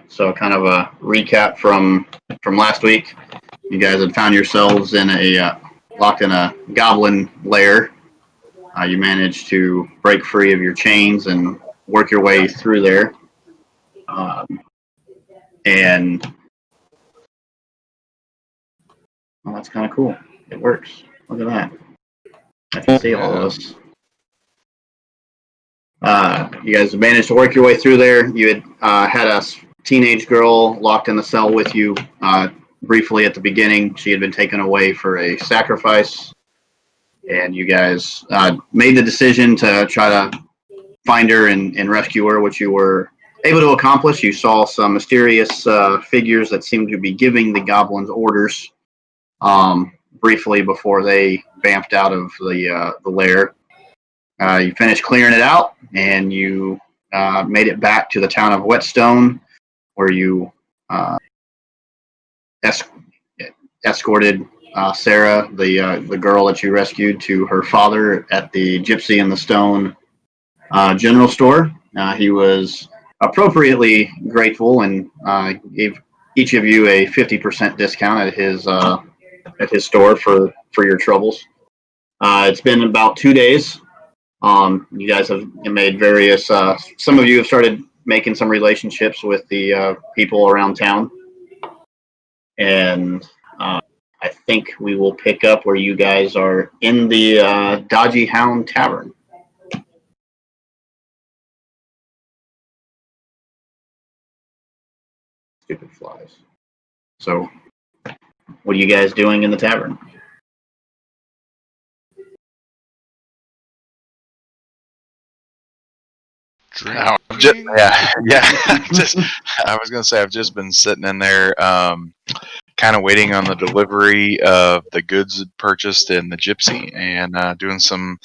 So kind of a recap from last week. You guys had found yourselves in locked in a goblin lair. You managed to break free of your chains and work your way through there. And well, that's kind of cool. It works. Look at that. I can see all of us. You guys managed to work your way through there. You had a teenage girl locked in the cell with you briefly at the beginning. She had been taken away for a sacrifice. And you guys made the decision to try to find her and rescue her, which you were able to accomplish. You saw some mysterious figures that seemed to be giving the goblins orders briefly before they vamped out of the lair. You finished clearing it out, and you made it back to the town of Whetstone, where you escorted Sarah, the girl that you rescued, to her father at the Gypsy in the Stone general store. He was appropriately grateful and gave each of you a 50% discount at his store for your troubles. It's been about 2 days. You guys have made various. Some of you have started making some relationships with the people around town, and I think we will pick up where you guys are in the Dodgy Hound Tavern. Stupid flies. So, what are you guys doing in the tavern? I was gonna say I've just been sitting in there, kind of waiting on the delivery of the goods purchased in the Gypsy, and doing some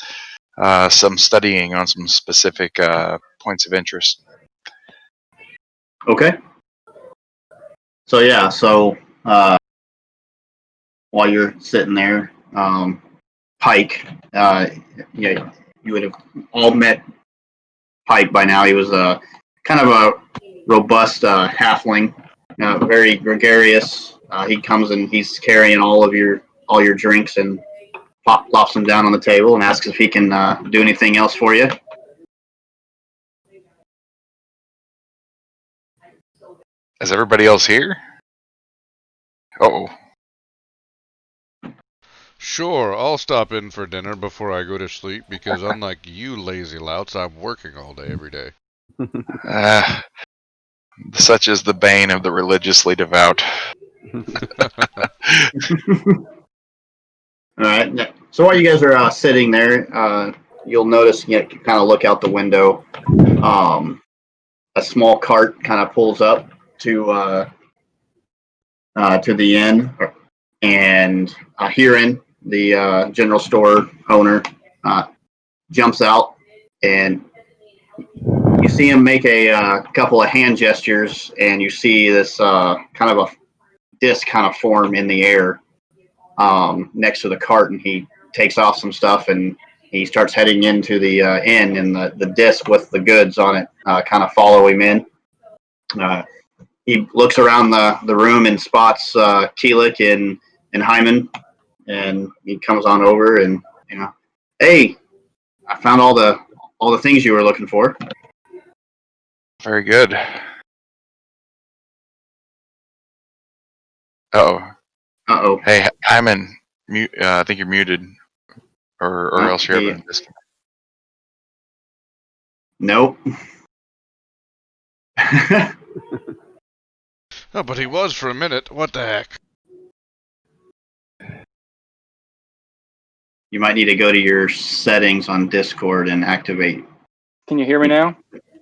studying on some specific points of interest. Okay. So while you're sitting there, Pike, you would have all met Pike by now. He was kind of a robust halfling, very gregarious. He comes and he's carrying all your drinks and plops them down on the table and asks if he can do anything else for you. Is everybody else here? Uh-oh. Sure, I'll stop in for dinner before I go to sleep because unlike you lazy louts, I'm working all day every day. Such is the bane of the religiously devout. All right. So while you guys are sitting there, you'll notice, you kind of look out the window. A small cart kind of pulls up to the inn, and Huron, the general store owner, jumps out, and you see him make a couple of hand gestures, and you see this kind of a disc kind of form in the air next to the cart, and he takes off some stuff and he starts heading into the inn, and the disc with the goods on it kind of follow him in. He looks around the room and spots Keelik and Hyman, and he comes on over and, hey, I found all the things you were looking for. Very good. Uh-oh. Hey, Hyman, I think you're muted, or else you're having this. Nope. Oh, but he was for a minute. What the heck? You might need to go to your settings on Discord and activate. Can you hear me now?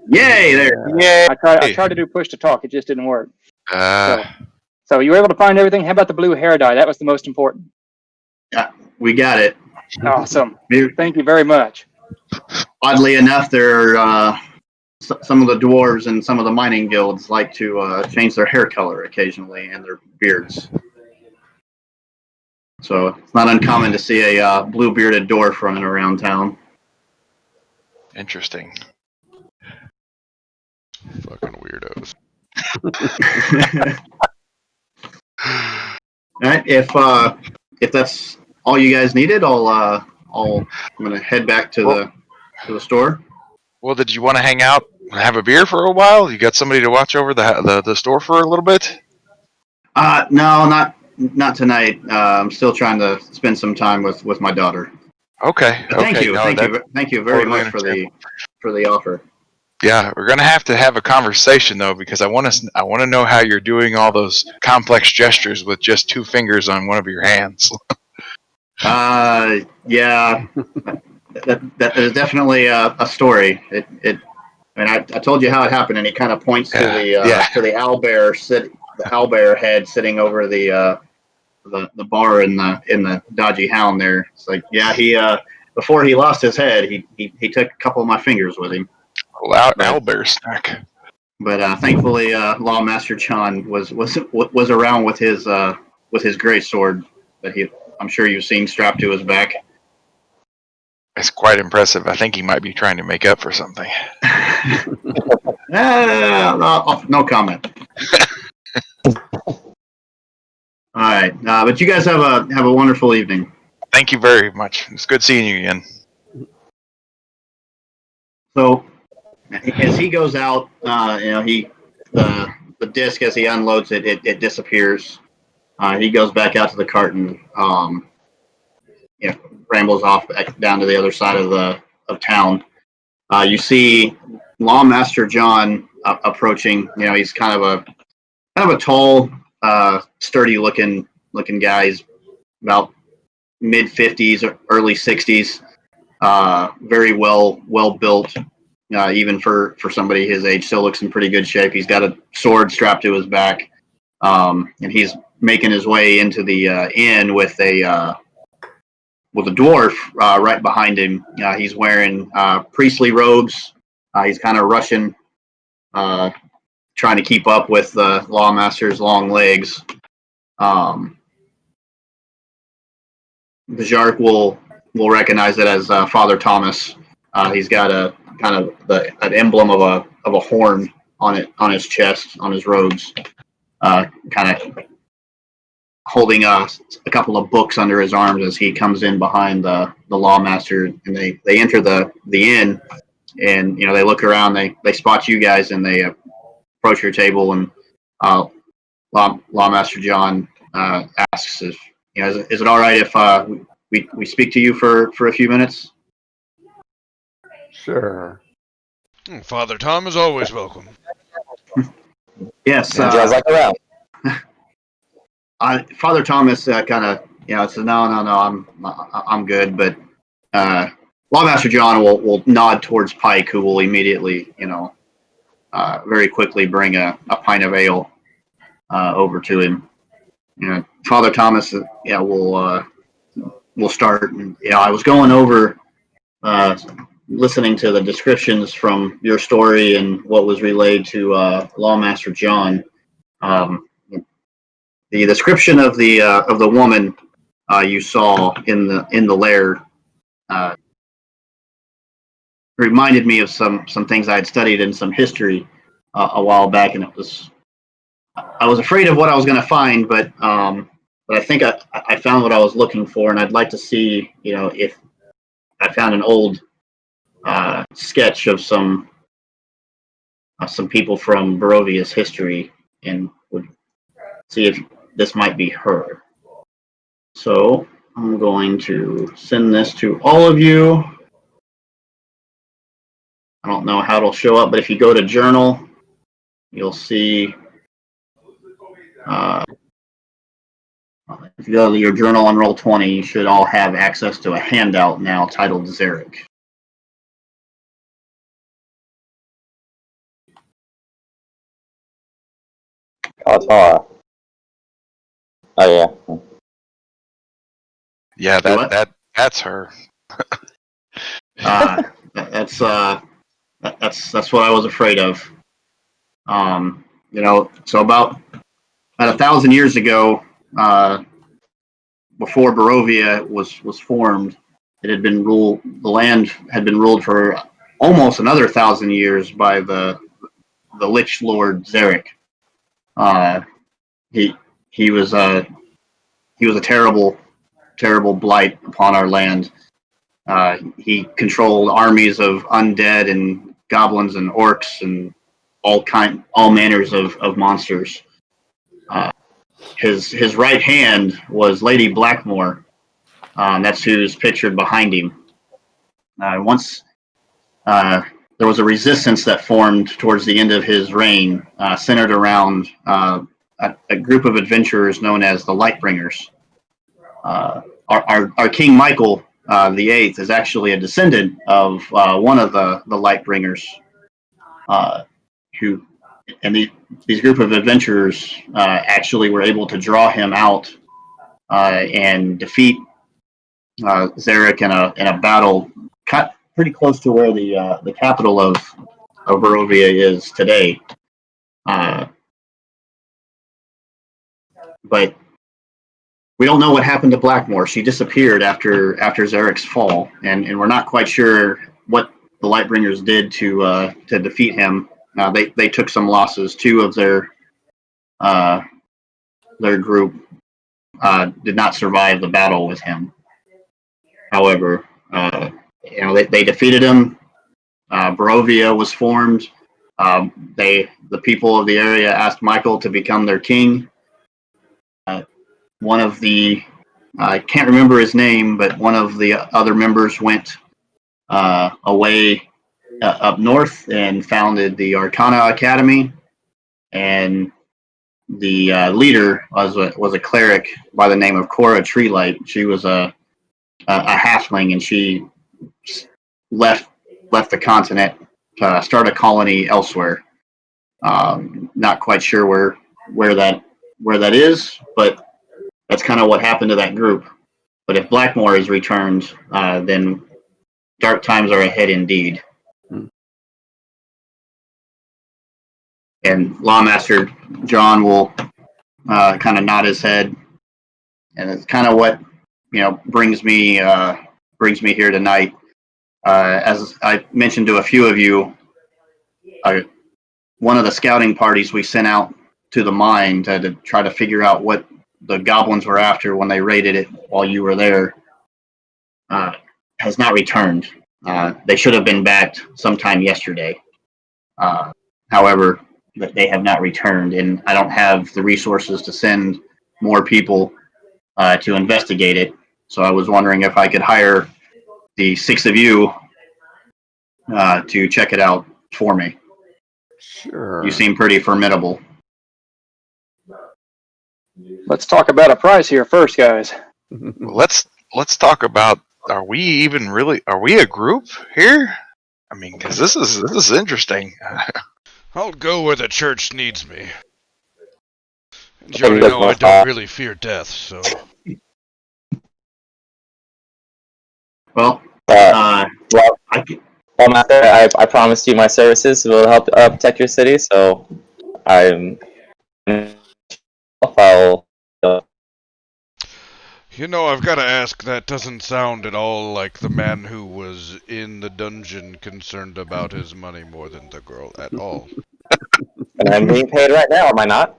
Yay! There. Yay! I tried to do push to talk. It just didn't work. So you were able to find everything. How about the blue hair dye? That was the most important. Yeah, we got it. Awesome. Thank you very much. Oddly enough, there are some of the dwarves and some of the mining guilds like to change their hair color occasionally and their beards. So it's not uncommon to see a blue-bearded dwarf running around town. Interesting. Fucking weirdos. All right, if that's all you guys needed, I'm gonna head back to the store. Well, did you want to hang out and have a beer for a while? You got somebody to watch over the store for a little bit? No, not tonight. I'm still trying to spend some time with my daughter. Okay. But thank you, No, thank you very totally much for the offer. Yeah, we're gonna have to have a conversation though, because I want to know how you're doing all those complex gestures with just 2 fingers on one of your hands. Yeah, that is definitely a story. I mean, I told you how it happened, and he kind of points to the owlbear head sitting over the bar in the Dodgy Hound there. It's like, yeah, he before he lost his head, he took a couple of my fingers with him. Owlbear snack. But thankfully, Lawmaster John was around with his great sword that I'm sure you've seen strapped to his back. It's quite impressive. I think he might be trying to make up for something. No comment. All right, but you guys have a wonderful evening. Thank you very much. It's good seeing you again. So, as he goes out, the disc, as he unloads it disappears. He goes back out to the cart and rambles off back down to the other side of town. You see Lawmaster John approaching. He's kind of a tall, sturdy looking guy. He's about mid-50s or early 60s. Very well built. Even for somebody his age, still looks in pretty good shape. He's got a sword strapped to his back, and he's making his way into the inn with a dwarf right behind him. He's wearing priestly robes. He's kind of rushing, trying to keep up with the Lawmaster's long legs. The Jark will recognize it as Father Thomas. He's got a kind of an emblem of a horn on his chest, on his robes, kind of holding a couple of books under his arms as he comes in behind the Lawmaster, and they enter the inn, and they look around, they spot you guys, and they approach your table, and Lawmaster John asks if is it all right if we speak to you for a few minutes? Sure. Father Tom is always welcome. Yes. John's like around. Father Thomas kind of says no, I'm good, but Lawmaster John will nod towards Pike, who will immediately very quickly bring a pint of ale over to him. Father Thomas will start. And, I was going over listening to the descriptions from your story and what was relayed to Lawmaster John. The description of the woman you saw in the lair reminded me of some things I had studied in some history a while back, and I was afraid of what I was going to find, but I think I found what I was looking for, and I'd like to see if I found an old sketch of some people from Breovia's history, and would see if this might be her. So I'm going to send this to all of you. I don't know how it'll show up, but if you go to journal, you'll see. If you go to your journal on Roll20, you should all have access to a handout now titled Zarek. Katara. Oh yeah. Yeah, that's her. That's what I was afraid of. So about 1,000 years ago, before Breovia was formed, it had been ruled. The land had been ruled for almost another 1,000 years by the Lich Lord Zarek. Uh, he he was a terrible blight upon our land. He controlled armies of undead and goblins and orcs and all manners of monsters. Uh, his right hand was Lady Blackmore. That's who's pictured behind him. Once there was a resistance that formed towards the end of his reign, centered around a group of adventurers known as the Lightbringers. Our King Michael the Eighth is actually a descendant of one of the Lightbringers, who and these group of adventurers actually were able to draw him out and defeat Zarek in a battle cut pretty close to where the capital of Breovia is today. But we don't know what happened to Blackmore. She disappeared after Zarek's fall, and we're not quite sure what the Lightbringers did to defeat him. They took some losses. Two of their group did not survive the battle with him. However, they defeated him. Breovia was formed. The people of the area asked Michael to become their king. One of the I can't remember his name, but one of the other members went away up north and founded the Arcana Academy, and the leader was a cleric by the name of Cora Treelight. She was a halfling, and she left the continent to start a colony elsewhere. Not quite sure where that is, but that's kind of what happened to that group. But if Blackmore is returned, then dark times are ahead indeed. And Lawmaster John will kind of nod his head, and it's kind of what brings me here tonight. As I mentioned to a few of you, one of the scouting parties we sent out to the mine to try to figure out what the goblins were after when they raided it while you were there has not returned. They should have been back sometime yesterday. However, they have not returned, and I don't have the resources to send more people to investigate it. So I was wondering if I could hire the 6 of you to check it out for me. Sure. You seem pretty formidable. Let's talk about a price here first, guys. Let's talk about, are we a group here? I mean, because this is interesting. I'll go where the church needs me. And you already know I don't really fear death, so... Well, Master, I promised you my services will help protect your city, so I'll. You know, I've got to ask, that doesn't sound at all like the man who was in the dungeon concerned about his money more than the girl at all. And I'm being paid right now, am I not?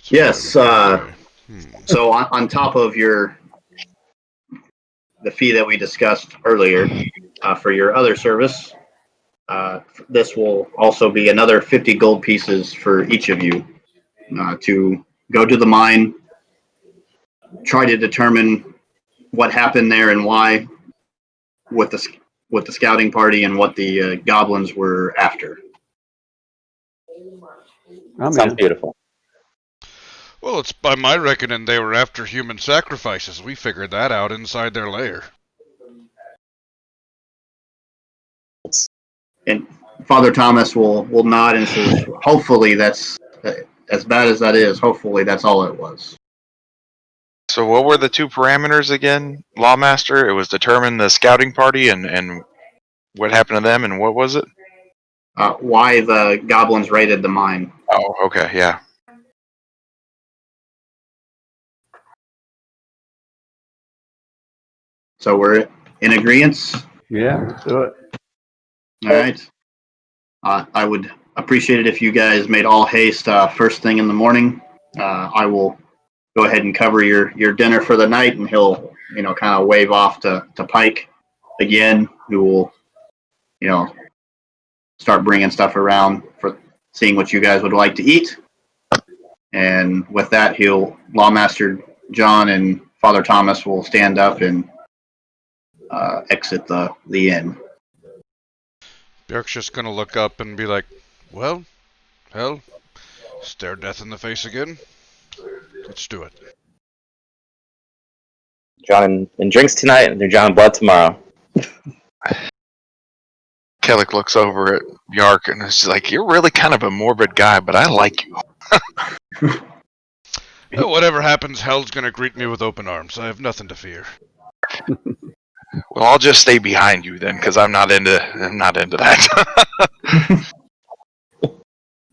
Yes. So on top of the fee that we discussed earlier for your other service, this will also be another 50 gold pieces for each of you to go to the mine, try to determine what happened there and why with the scouting party and what the goblins were after. Sounds beautiful. Well, it's by my reckoning they were after human sacrifices. We figured that out inside their lair. And Father Thomas will nod and says, hopefully that's, as bad as that is, hopefully that's all it was. So what were the 2 parameters again, Lawmaster? It was determine the scouting party and what happened to them, and what was it? Why the goblins raided the mine. Oh, okay, yeah. So we're in agreement? Yeah, let's do it. All right. I appreciate it if you guys made all haste first thing in the morning. I will go ahead and cover your dinner for the night, and he'll, kind of wave off to Pike again, who will, start bringing stuff around for seeing what you guys would like to eat. And with that, Lawmaster John and Father Thomas will stand up and exit the inn. Bjork's just gonna look up and be like, well, hell, stare death in the face again. Let's do it. John and drinks tonight, and they're John and blood tomorrow. Kellic looks over at Yark and is like, "You're really kind of a morbid guy, but I like you." Whatever happens, hell's gonna greet me with open arms. I have nothing to fear. Well, I'll just stay behind you then, because I'm not into that.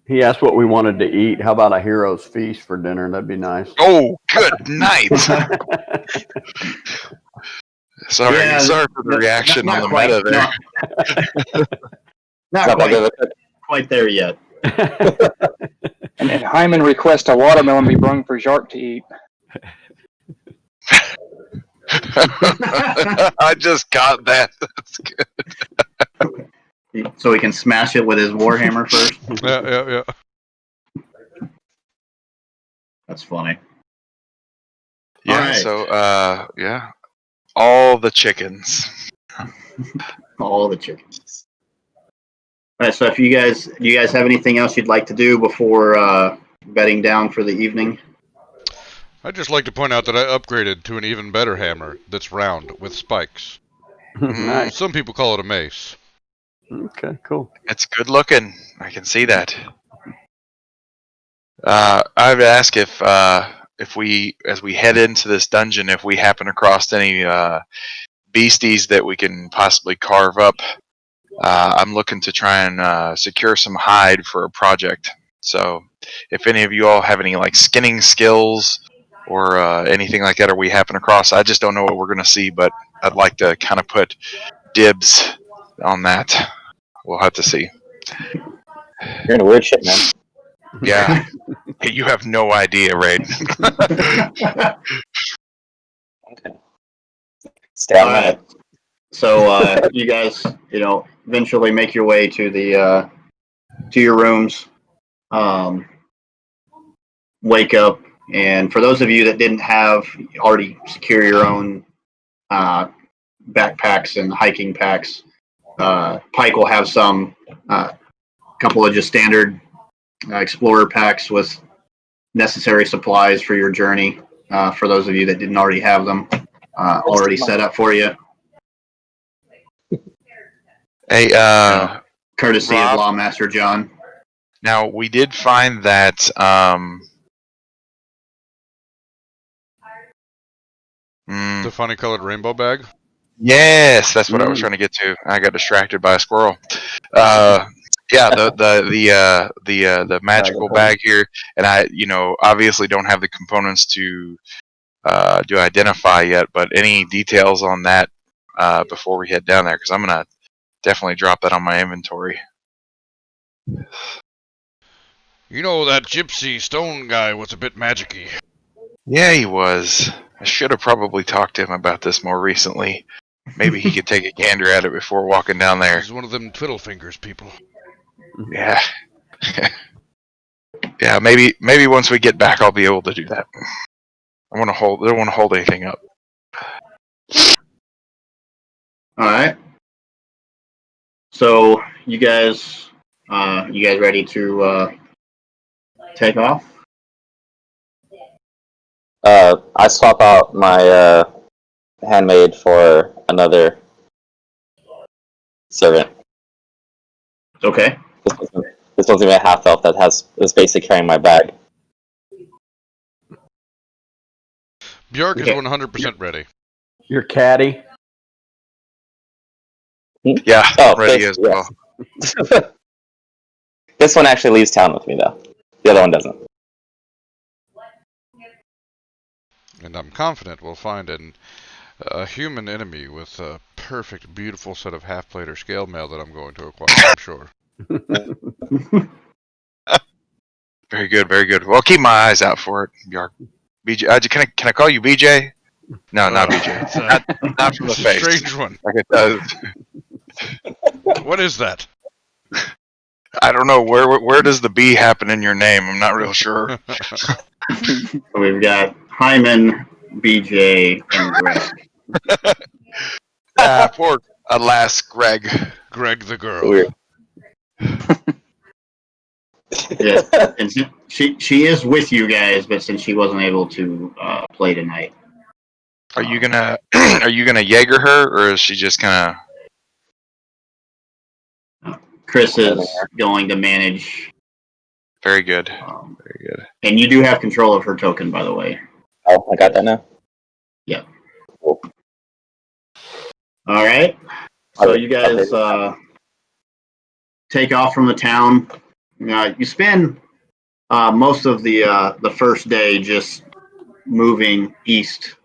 He asked what we wanted to eat. How about a hero's feast for dinner? That'd be nice. Oh, good night. Sorry for the reaction on the meta there. Not quite there yet. And Hyman requests a watermelon be brung for Jark to eat. I just got that. That's good. So he can smash it with his warhammer first. Yeah. That's funny. Yeah. All right. So, all the chickens. All the chickens. All right. So, do you guys have anything else you'd like to do before bedding down for the evening? I'd just like to point out that I upgraded to an even better hammer that's round with spikes. Nice. Some people call it a mace. Okay, cool. It's good looking. I can see that. I would ask if we, as we head into this dungeon, if we happen across any beasties that we can possibly carve up. I'm looking to try and secure some hide for a project. So, if any of you all have any like skinning skills or anything like that, or we happen across, I just don't know what we're going to see, but I'd like to kind of put dibs on that. We'll have to see. You're in a weird shit, man. Yeah. Hey, you have no idea, Raid. Okay. Stay on Alright. that. So you guys, eventually make your way to the to your rooms. Wake up, and for those of you that didn't already secure your own backpacks and hiking packs, Pike will have some couple of just standard explorer packs with necessary supplies for your journey. For those of you that didn't already have them already set up for you. Hey, Courtesy Rob? of Lawmaster John. Now we did find that The funny colored rainbow bag. yes, that's what I was trying to get to. I got distracted by a squirrel. Yeah, the magical bag here, and I, obviously don't have the components to identify yet. But any details on that before we head down there, because I'm gonna definitely drop that on my inventory. That gypsy stone guy was a bit magic-y. Yeah, he was. I should have probably talked to him about this more recently. Maybe he could take a gander at it before walking down there. He's one of them twiddle fingers people. Yeah. Yeah, maybe once we get back I'll be able to do that. I don't want to hold anything up. Alright. So you guys ready to take off? I swap out my handmaid for another servant. Okay. This one's gonna be a half elf that is basically carrying my bag. Bjork is Okay. 100% ready. Your caddy. Yeah, ready as well. This one actually leaves town with me, though. The other one doesn't. And I'm confident we'll find a human enemy with a perfect, beautiful set of half-plate or scale mail that I'm going to acquire, I'm sure. Very good, very good. Well, keep my eyes out for it, Bjark. BJ, can I call you BJ? No, not BJ. It's Not from the it's a face. strange one. Like it does. What is that? I don't know where does the B happen in your name? I'm not real sure. We've got Hyman, BJ, and Greg. Poor alas, Greg. Greg the girl. Weird. Yes, and she is with you guys, but since she wasn't able to play tonight, Are you gonna Jaeger her, or is she just gonna? Chris is going to manage. Very good. Very good. And you do have control of her token, by the way. Oh, I got that now. Yeah. Cool. All right. So you guys take off from the town. You spend most of the first day just moving east.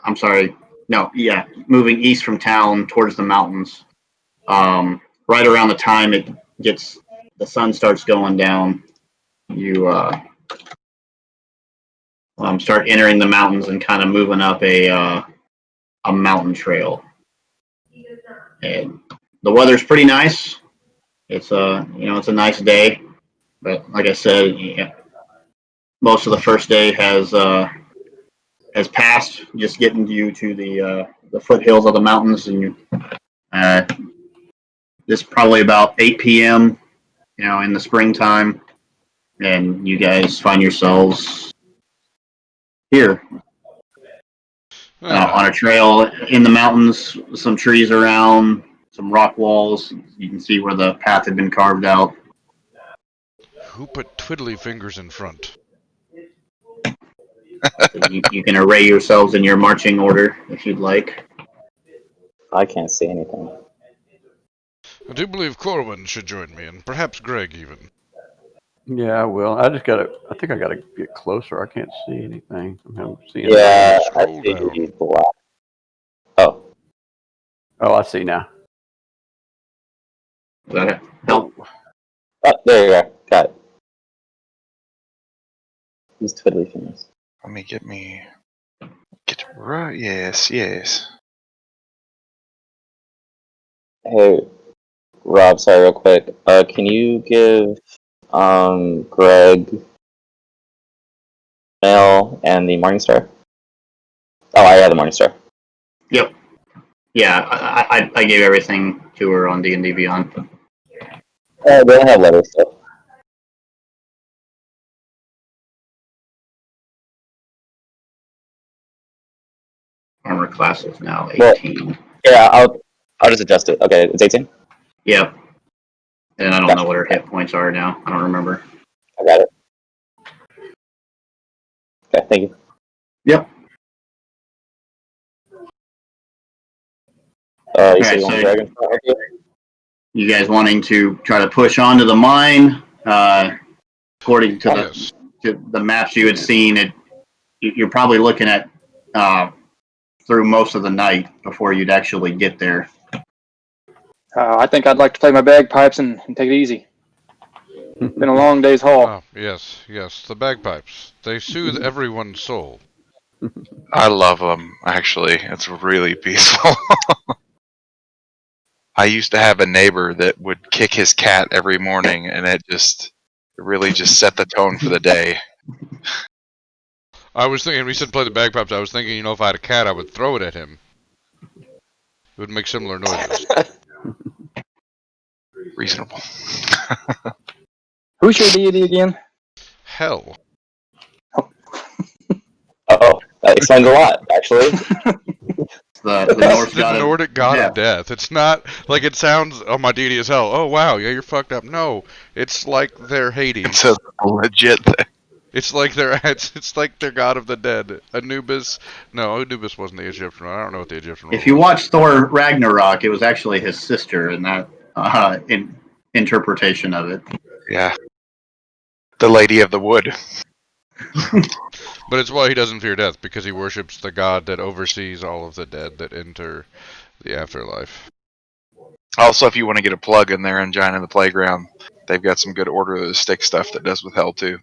I'm sorry. No, yeah, moving east from town towards the mountains. Right around the time the sun starts going down, you start entering the mountains and kind of moving up a mountain trail. And the weather's pretty nice. It's it's a nice day, but like I said, most of the first day has passed. Just getting you to the foothills of the mountains, and this is probably about 8 p.m. In the springtime, and you guys find yourselves here on a trail in the mountains, some trees around, some rock walls. You can see where the path had been carved out. Who put twiddly fingers in front? You can array yourselves in your marching order if you'd like. I can't see anything. I do believe Corwin should join me, and perhaps Greg even. Yeah, I will. I think I gotta get closer. I can't see anything. I'm seeing. Yeah, I Scroll see down. black. Oh, Oh, I see now. Does that help? there you go. Got it. These twiddly fingers. Let me get right. Yes. Hey, Rob, sorry, real quick. Can you give Greg Mail and the Morningstar? Oh, I have the Morningstar. Yep. Yeah, I gave everything to her on D&D Beyond. Oh, they don't have letter stuff. Armor class is now 18. Yeah, I'll just adjust it. Okay, it's 18. Yep. And I don't know what her hit points are now. I don't remember. I got it. Okay, thank you. Yep. You said you want Dragon? Okay. You guys wanting to try to push on to the mine? According to the maps you had seen, you're probably looking at through most of the night before you'd actually get there. I think I'd like to play my bagpipes and take it easy. Been a long day's haul. Oh, yes, the bagpipes. They soothe everyone's soul. I love them. Actually, it's really peaceful. I used to have a neighbor that would kick his cat every morning, and it really just set the tone for the day. I was thinking, when he said play the bagpipes, I was thinking, if I had a cat, I would throw it at him. It would make similar noises. Reasonable. Who's your deity again? Hell. Oh, that explains a lot, actually. The Norse the god Nordic god of of death. It's not like it sounds, oh, my deity is hell. Oh, wow, yeah, you're fucked up. No, it's like they're Hades. It's a legit thing. It's like they're god of the dead. Anubis. No, Anubis wasn't the Egyptian one. I don't know what the Egyptian one was. If you watch Thor Ragnarok, it was actually his sister in that interpretation of it. Yeah. The Lady of the Wood. But it's why he doesn't fear death, because he worships the god that oversees all of the dead that enter the afterlife. Also, if you want to get a plug in there and join in the playground, they've got some good order of the stick stuff that does with hell too.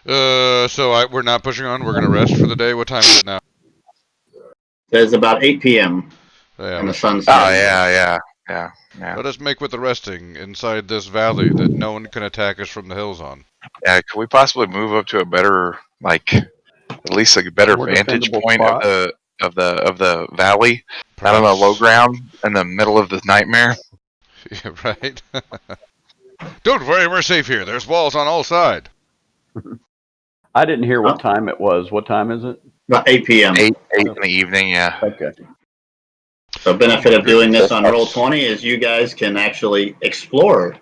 We're not pushing on. We're gonna rest for the day. What time is it now? It's about 8 p.m. Yeah, and we the should- sun's Oh setting. yeah. Let us make with the resting inside this valley that no one can attack us from the hills on. Yeah, could we possibly move up to a better, like, at least a better More vantage defendable point spot. of the valley? Not on the low ground in the middle of the nightmare. Yeah, right? Don't worry, we're safe here. There's walls on all sides. I didn't hear what time it was. What time is it? About 8 p.m. 8 in the evening. Yeah. Okay. The benefit of doing this on Goodness. Roll20 is you guys can actually explore.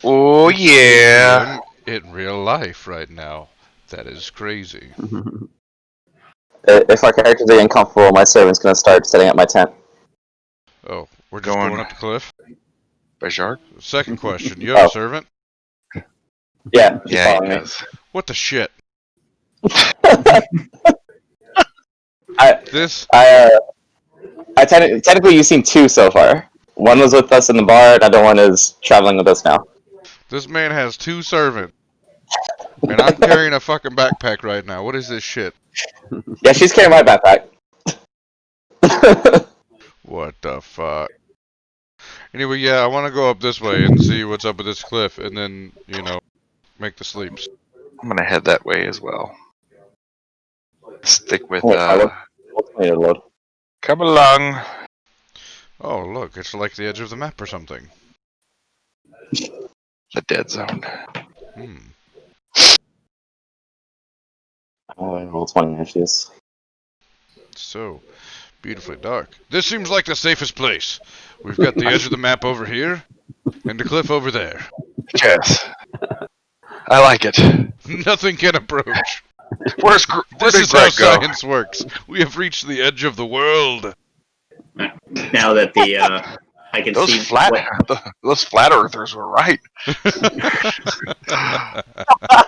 Oh yeah. In real life right now. That is crazy. If our characters are getting comfortable, my servant's gonna start setting up my tent. Oh, we're just going up the cliff? By shark? Second question. You have a Oh. servant? Yeah, she's Yeah, following he me. does. What the shit? This Technically, you've seen two so far. One was with us in the bar, another one is traveling with us now. this man has 2 servants. And I'm carrying a fucking backpack right now. What is this shit? Yeah, she's carrying my backpack. What the fuck? Anyway, yeah, I want to go up this way and see what's up with this cliff and then, make the sleeps. I'm gonna head that way as well. Stick with What's my load? come along. Oh, look, it's like the edge of the map or something. The dead zone. Hmm. Oh, roll 20 issues. So beautifully dark. This seems like the safest place. We've got the edge of the map over here and the cliff over there. Yes. I like it. Nothing can approach. Where This did is how Greg go? science works. We have reached the edge of the world. Now that I can Those see those flat earthers were right.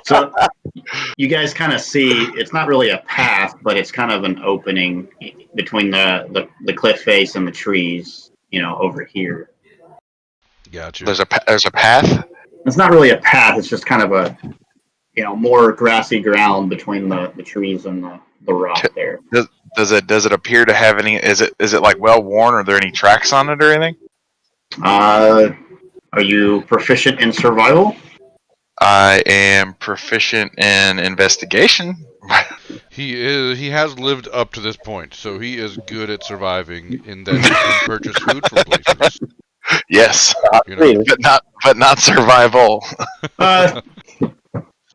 So you guys kind of see it's not really a path, but it's kind of an opening between the cliff face and the trees. Over here. Gotcha. There's a path. It's not really a path. It's just kind of a more grassy ground between the trees and the rock there. Does it appear to have any? Is it like well worn? Are there any tracks on it or anything? Are you proficient in survival? I am proficient in investigation. He has lived up to this point, so he is good at surviving in that he can purchase food from places. Yes, You know. but not survival.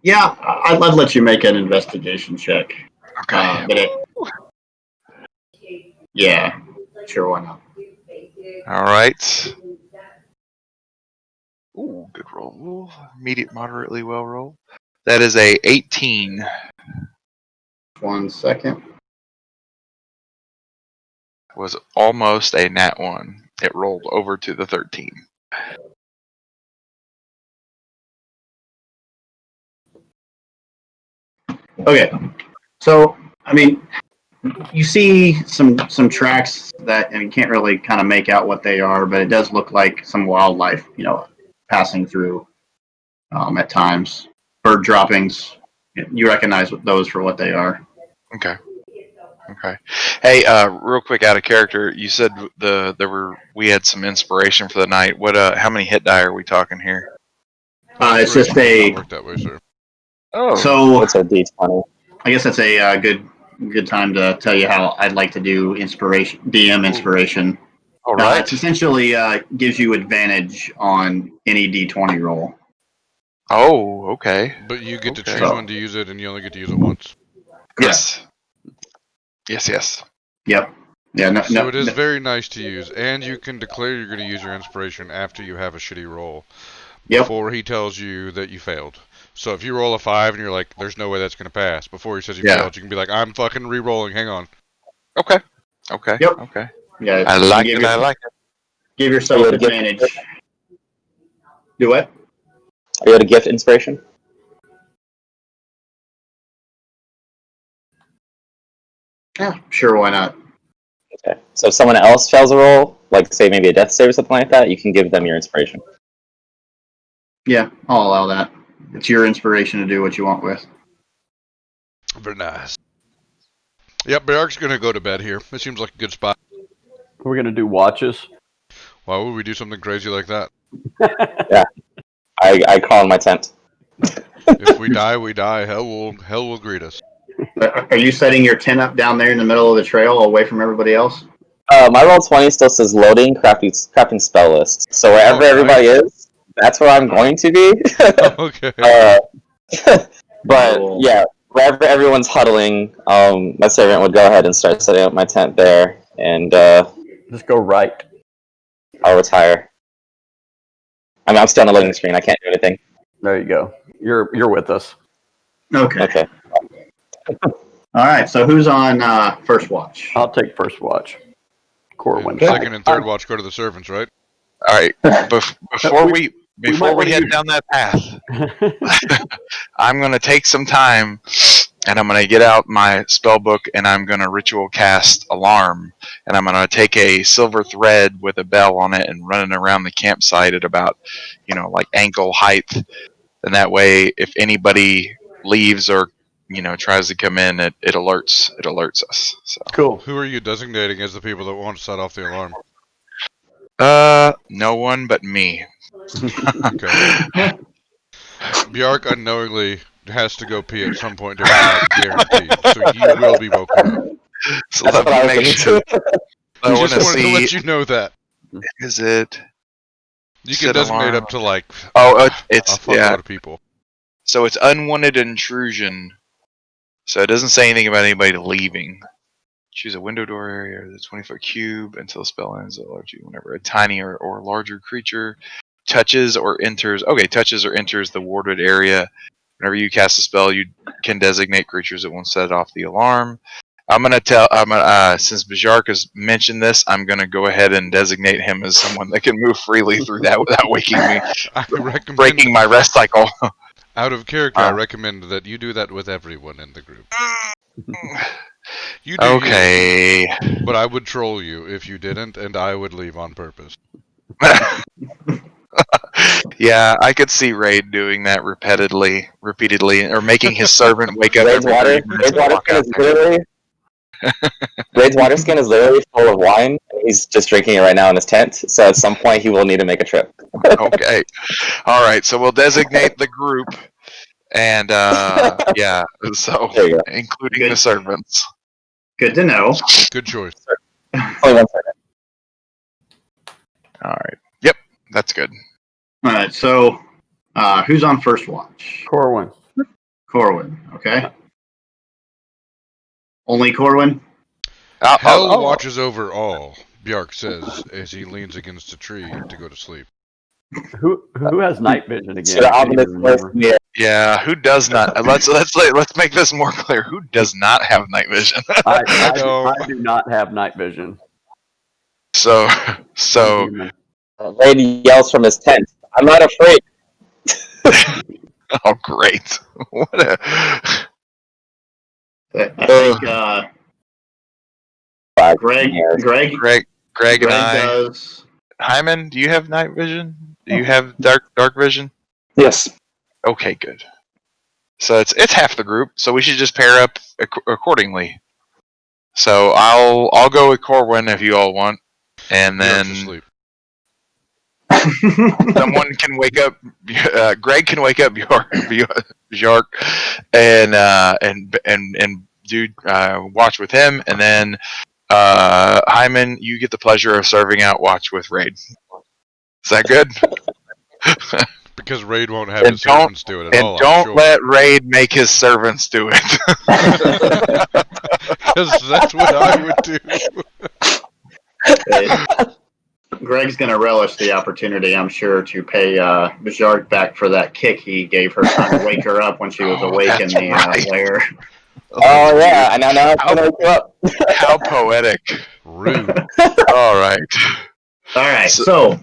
Yeah, I'd let you make an investigation check. Okay. Yeah, sure, why not? All right. Ooh, good roll. Immediate, moderately well roll. That is a 18. 1 second. Was almost a nat 1. It rolled over to the 13. Okay, so you see some tracks that you can't really kind of make out what they are, but it does look like some wildlife, passing through at times. Bird droppings. You recognize those for what they are. Okay. Hey, real quick, out of character, you said we had some inspiration for the night. What? How many hit die are we talking here? It's just Does not work that way, sir. Oh. So What's a D20? I guess that's a good time to tell you how I'd like to do DM inspiration. All right. It essentially gives you advantage on any D20 roll. Oh, okay. But you get to choose So- when to use it, and you only get to use it once. Yes. Yes. Yep. Yeah. So it is very nice to use, and you can declare you're going to use your inspiration after you have a shitty roll. Yep. Before he tells you that you failed. So if you roll a 5 and you're like, there's no way that's going to pass, before he says you failed, you can be like, I'm fucking re-rolling, hang on. Okay. Yep. Okay. Yeah. I like it. Give yourself advantage. Do what? Are you at a gift inspiration? Yeah, sure, why not? Okay. So if someone else fails a roll, like say maybe a death save or something like that, you can give them your inspiration. Yeah, I'll allow that. It's your inspiration to do what you want with. Very nice. Yep, Bayark's gonna go to bed here. It seems like a good spot. We're gonna do watches. Why would we do something crazy like that? Yeah, I call in my tent. If we die, we die. Hell will greet us. Are you setting your tent up down there in the middle of the trail, away from everybody else? My roll 20 still says loading crafting spell list. So wherever everybody is, that's where I'm going to be. Okay. But yeah, wherever everyone's huddling, my servant would go ahead and start setting up my tent there, and Just go right. I'll retire. I mean, I'm still on the loading screen. I can't do anything. There you go. You're with us. Okay. Okay. All right. So who's on first watch? I'll take first watch. Corwin. Second and third watch go to the servants, right? All right. Before we head down that path, I'm gonna take some time, and I'm gonna get out my spell book, and I'm gonna ritual cast alarm, and I'm gonna take a silver thread with a bell on it and run it around the campsite at about, like ankle height, and that way, if anybody leaves or tries to come in, it alerts us. So Cool. Who are you designating as the people that won't set off the alarm? no one but me. Okay. Bjark unknowingly has to go pee at some point during the night, guaranteed. So you will be woken up. So let me make sure. I want Just to wanted to see. let you know that. Is it? You can Set designate alarm. up to like It's a fuckload of people. So it's unwanted intrusion. So it doesn't say anything about anybody leaving. Choose a window door area, the 20-foot cube until the spell ends. Whenever a tiny or larger creature touches or enters the warded area. Whenever you cast a spell, you can designate creatures that won't set off the alarm. Since Bajark has mentioned this, I'm gonna go ahead and designate him as someone that can move freely through that without waking me, I recommend, breaking my rest cycle. out of character, I recommend that you do that with everyone in the group. You do Okay. you, but I would troll you if you didn't, and I would leave on purpose. Yeah, I could see Raid doing that repeatedly, or making his servant wake up Raid's every 30 water, minutes Raid's and water walk skin out is there. literally Raid's water skin is literally full of wine. And he's just drinking it right now in his tent. So at some point he will need to make a trip. Okay. All right, so we'll designate the group, and yeah, so There you go. including the servants. Good to know. Good choice. Only 1 second. All right. Yep, that's good. All right. So who's on first watch? Corwin. Corwin. Okay. Only Corwin? Hell watches over all, Bjark says as he leans against a tree to go to sleep. Who has night vision again? Should have ominous voice in the air. Yeah, who does not? Let's make this more clear. Who does not have night vision? I do not have night vision. So Raid yells from his tent. I'm not afraid. oh great. What a I think Greg and I. does. Hyman, do you have night vision? Do you have dark vision? Yes. Okay, good. So it's half the group, so we should just pair up accordingly. So I'll go with Corwin if you all want, and then Sleep. someone can wake up. Greg can wake up Bjark, and do watch with him, and then Hyman, you get the pleasure of serving out watch with Raid. Is that good? Because Raid won't have his servants do it at all. And don't let Raid make his servants do it. Because that's what I would do. Greg's going to relish the opportunity, I'm sure, to pay Bajark back for that kick he gave her, trying to wake her up when she was awake in the lair. Oh yeah, I know it's gonna wake you up. How poetic. Rude. All right. All right. So,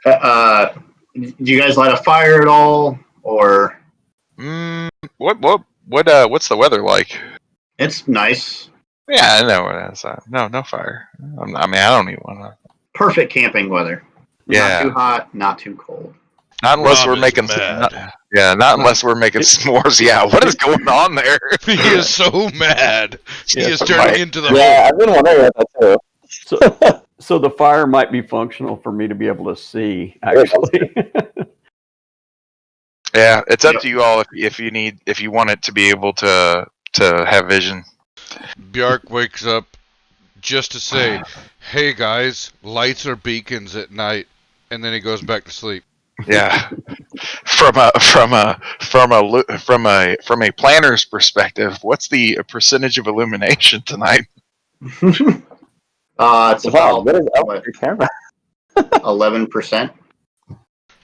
do you guys light a fire at all, or? What's the weather like? It's nice. Yeah, I know what it is. No fire. I mean, I don't need one. perfect camping weather. Yeah. Not too hot, not too cold. Not unless Rob we're is making mad. not unless we're making s'mores. Yeah, what is going on there? He is so mad. He is turning into the Yeah, Hulk. I've been wondering about that too. So the fire might be functional for me to be able to see, actually. Yeah, it's up to you all if you want it to be able to have vision. Bjark wakes up just to say, "Hey guys, lights are beacons at night," and then he goes back to sleep. Yeah, from a planner's perspective, what's the percentage of illumination tonight? It's Wow, about what is up with your camera? 11%.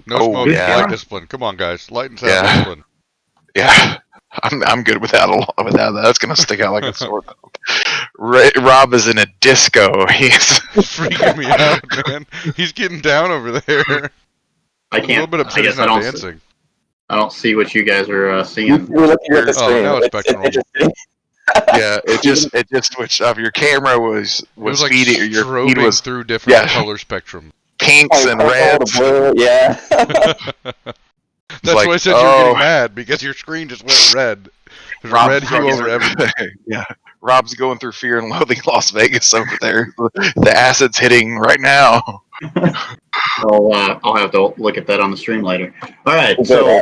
No Oh, smoking, yeah. light discipline. Come on, guys, light and sound Yeah. discipline. Yeah, I'm good without that. That's gonna stick out like a sore thumb. Rob is in a disco. He's Freaking me out, man. He's getting down over there. I I'm a little can't. bit upset I he's guess I not don't. dancing. I don't see what you guys are seeing. You're looking at the Oh, screen. now it's back to normal. interesting. yeah. It just switched off. Your camera was It was like feeding. Your feed strobing was through different yeah. color spectrum. pinks and Purple to reds. blue, yeah. That's like, why I said you were getting mad, because your screen just went red. There's a red hue over everything. Yeah, Rob's going through Fear and Loathing Las Vegas over there. The acid's hitting right now. I'll have to look at that on the stream later. All right, so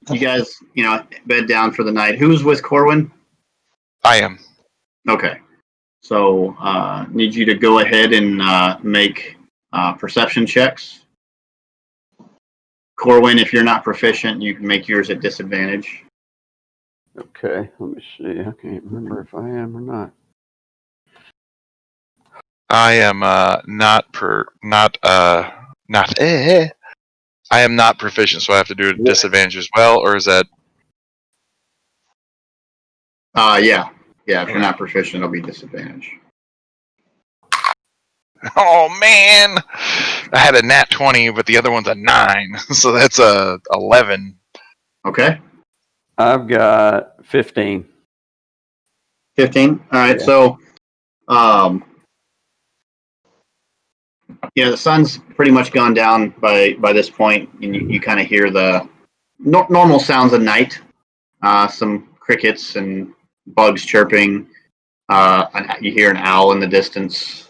you guys, bed down for the night. Who's with Corwin? I am. Okay, so need you to go ahead and make perception checks. Corwin, if you're not proficient, you can make yours at disadvantage. Okay, let me see. I can't remember if I am or not. I am I am not proficient, so I have to do a disadvantage as well, or is that? Yeah. If you're not proficient, it'll be disadvantage. Oh man, I had a nat 20, but the other one's a 9, so that's a 11. Okay. I've got 15. 15. All right. Yeah. So, the sun's pretty much gone down by this point, and you kind of hear the normal sounds of night. Some crickets and bugs chirping. You hear an owl in the distance.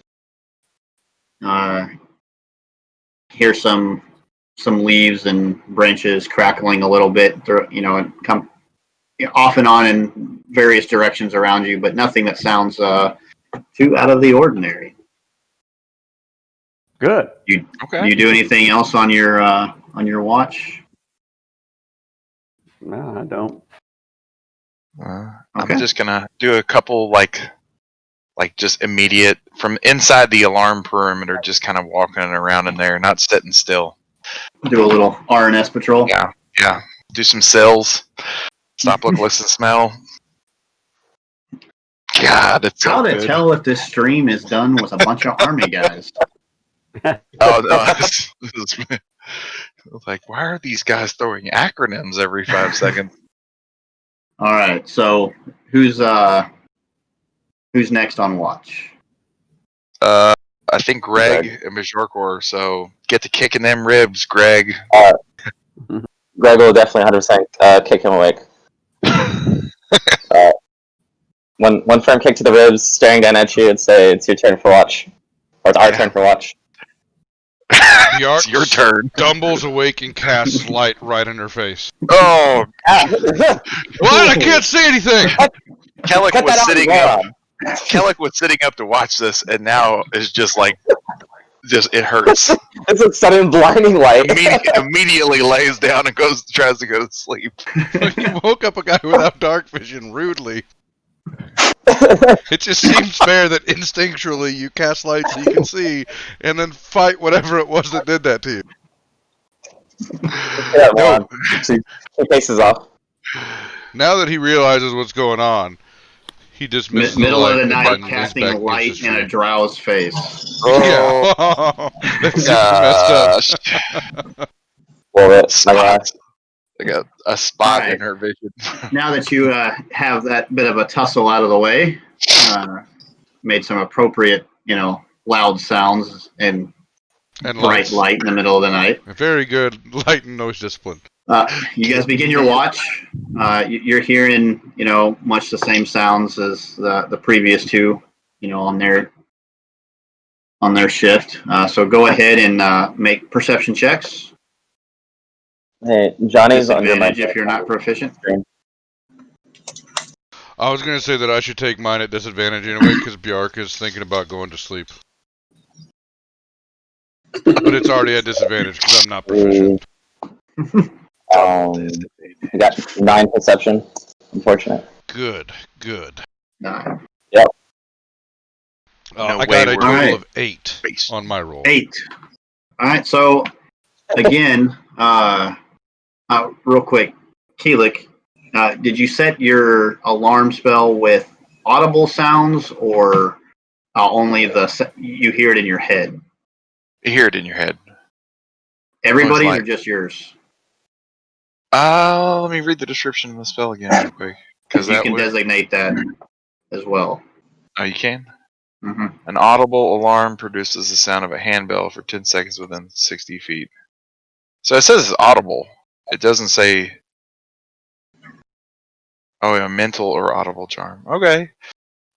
Hear some leaves and branches crackling a little bit. And come off and on in various directions around you, but nothing that sounds too out of the ordinary. Good. You Okay. you do anything else on your watch? No, I don't. Okay. I'm just gonna do a couple like just immediate from inside the alarm perimeter, just kind of walking around in there, not sitting still. Do a little RNS patrol. Yeah. Do some cells. Stop, look, listen, smell. God, it's so How to good. tell if this stream is done with a bunch of army guys? Oh no! It's like, why are these guys throwing acronyms every 5 seconds? All right. So who's next on watch? I think Greg and Bajorkor. So get to kicking them ribs, Greg. Greg will definitely 100% kick him awake. One firm kick to the ribs, staring down at you, and say, "It's your turn for watch," or "It's our turn for watch." Bjark It's your turn. stumbles awake and casts light right in her face. Oh, What? I can't see anything! Kellic Cut was that out, sitting Laura. up. Kellic was sitting up to watch this, and now is just like, it hurts. It's a sudden blinding light. Immediately lays down and tries to go to sleep. You woke up a guy without dark vision rudely. It just seems fair that instinctually you cast light so you can see, and then fight whatever it was that did that to you. Yeah, No. She faces off. Now that he realizes what's going on, he dismisses Middle the of the light night, and then leans casting back a against light his in a tree. drow's face. Oh, Yeah, that's super messed up. Well, my spots. I got a spot Alright. in her vision. Now that you have that bit of a tussle out of the way, made some appropriate, loud sounds, and and bright light in the middle of the night. A very good light and noise discipline. You guys begin your watch. You're hearing, much the same sounds as the previous two, on their shift. So go ahead and make perception checks. Hey, Johnny's under my Disadvantage if you're not proficient. I was gonna say that I should take mine at disadvantage anyway, because Bjark is thinking about going to sleep. But it's already at disadvantage because I'm not proficient. I got 9 perception. Unfortunate. Good. No. Yep. I got a total of 8 on my roll. 8. All right. So again, real quick, Keelik, did you set your alarm spell with audible sounds or only you hear it in your head? You hear it in your head. Everybody's or just yours? Let me read the description of the spell again real quick. Because you can designate that as well. Oh, you can? Mm-hmm. An audible alarm produces the sound of a handbell for 10 seconds within 60 feet. So it says it's audible. It doesn't say... Oh, a mental or audible charm. Okay.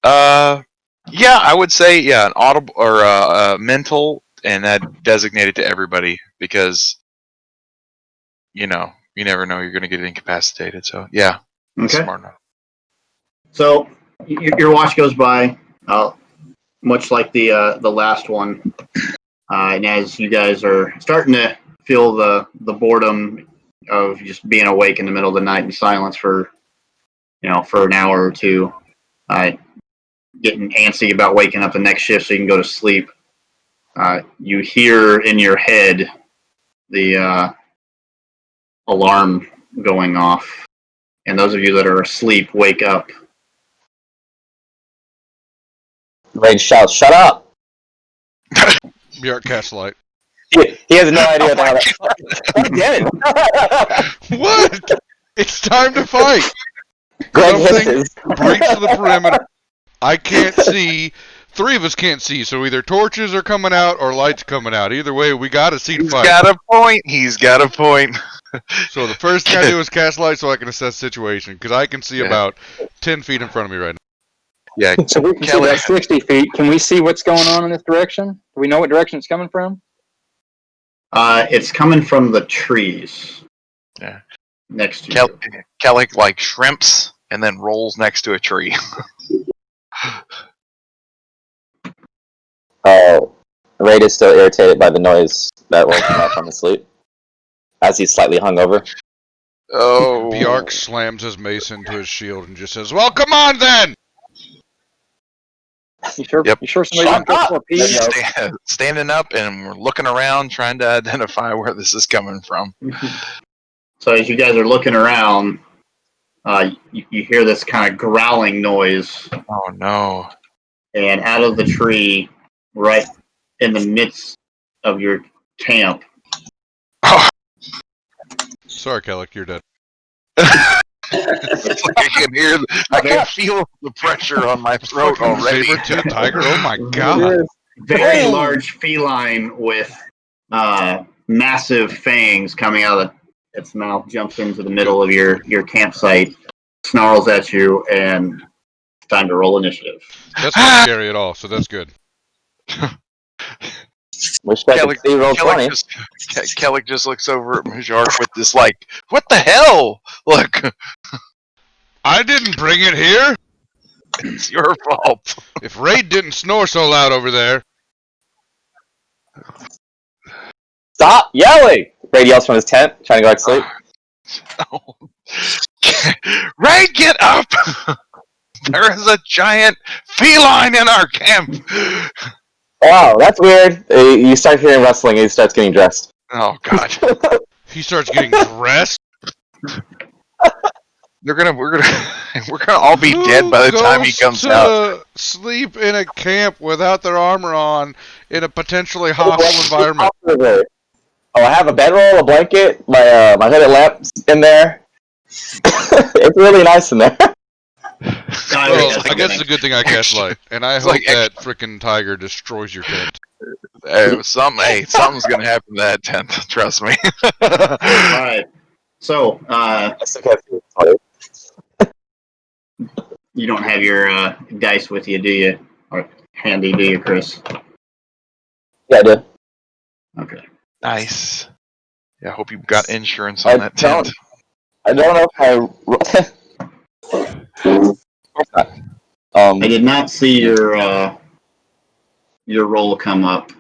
Yeah, I would say, an audible or a mental, and that designated to everybody because, you never know, you're going to get incapacitated. So, yeah, okay. Smart enough. So, your watch goes by, much like the last one, and as you guys are starting to feel the boredom of just being awake in the middle of the night in silence for an hour or two, getting antsy about waking up the next shift so you can go to sleep, you hear in your head the alarm going off, and those of you that are asleep wake up. Raid shouts, "Shut up!" Bjark casts light. He has no idea how that. Damn it! What? It's time to fight. Greg Something hisses. breaks the perimeter. I can't see. 3 of us can't see, so either torches are coming out or lights coming out. Either way, we got to see the fight. He's got a point. So the first thing I do is cast light so I can assess the situation, because I can see about 10 feet in front of me right now. Yeah. So we can see about 60 feet. Can we see what's going on in this direction? Do we know what direction it's coming from? It's coming from the trees. Yeah. Next to you. Kelly shrimps and then rolls next to a tree. Raid is still irritated by the noise that woke him up from his sleep, as he's slightly hungover. Oh. Bjark slams his mace into his shield and just says, "Well, come on then!" You sure? Yep. You sure somebody didn't get 4 P? Standing up and we're looking around trying to identify where this is coming from. So as you guys are looking around, you hear this kind of growling noise. Oh no. And out of the tree, right in the midst of your camp. Sorry, Kellic, you're dead. It's like I can feel the pressure on my throat already. Saber-tooth tiger, oh my god. Very large feline with massive fangs coming out of its mouth, jumps into the middle of your campsite, snarls at you, and it's time to roll initiative. That's not scary at all, so that's good. Wish I could see roll 20. Kellic just looks over at Majark with this what the hell? Look. I didn't bring it here! It's your fault. If Raid didn't snore so loud over there. Stop yelling! Raid yells from his tent, trying to go back to sleep. Raid, get up! There is a giant feline in our camp! Wow, that's weird. You start hearing rustling and he starts getting dressed. Oh god. He starts getting dressed? We're gonna all be dead by the time he comes out. Sleep in a camp without their armor on in a potentially hostile environment. Oh, I have a bedroll, a blanket, my hooded lamp's in there. It's really nice in there. Well, I guess it's a good thing I cast light, and I hope that frickin' tiger destroys your tent. Something's gonna happen to that tent. Trust me. All right. So, I still can't see it. you don't have your dice with you, do you? Or handy, do you, Chris? Yeah, I do. Okay. Nice. Yeah, I hope you got insurance on that tent. I don't know if I. I did not see your roll come up.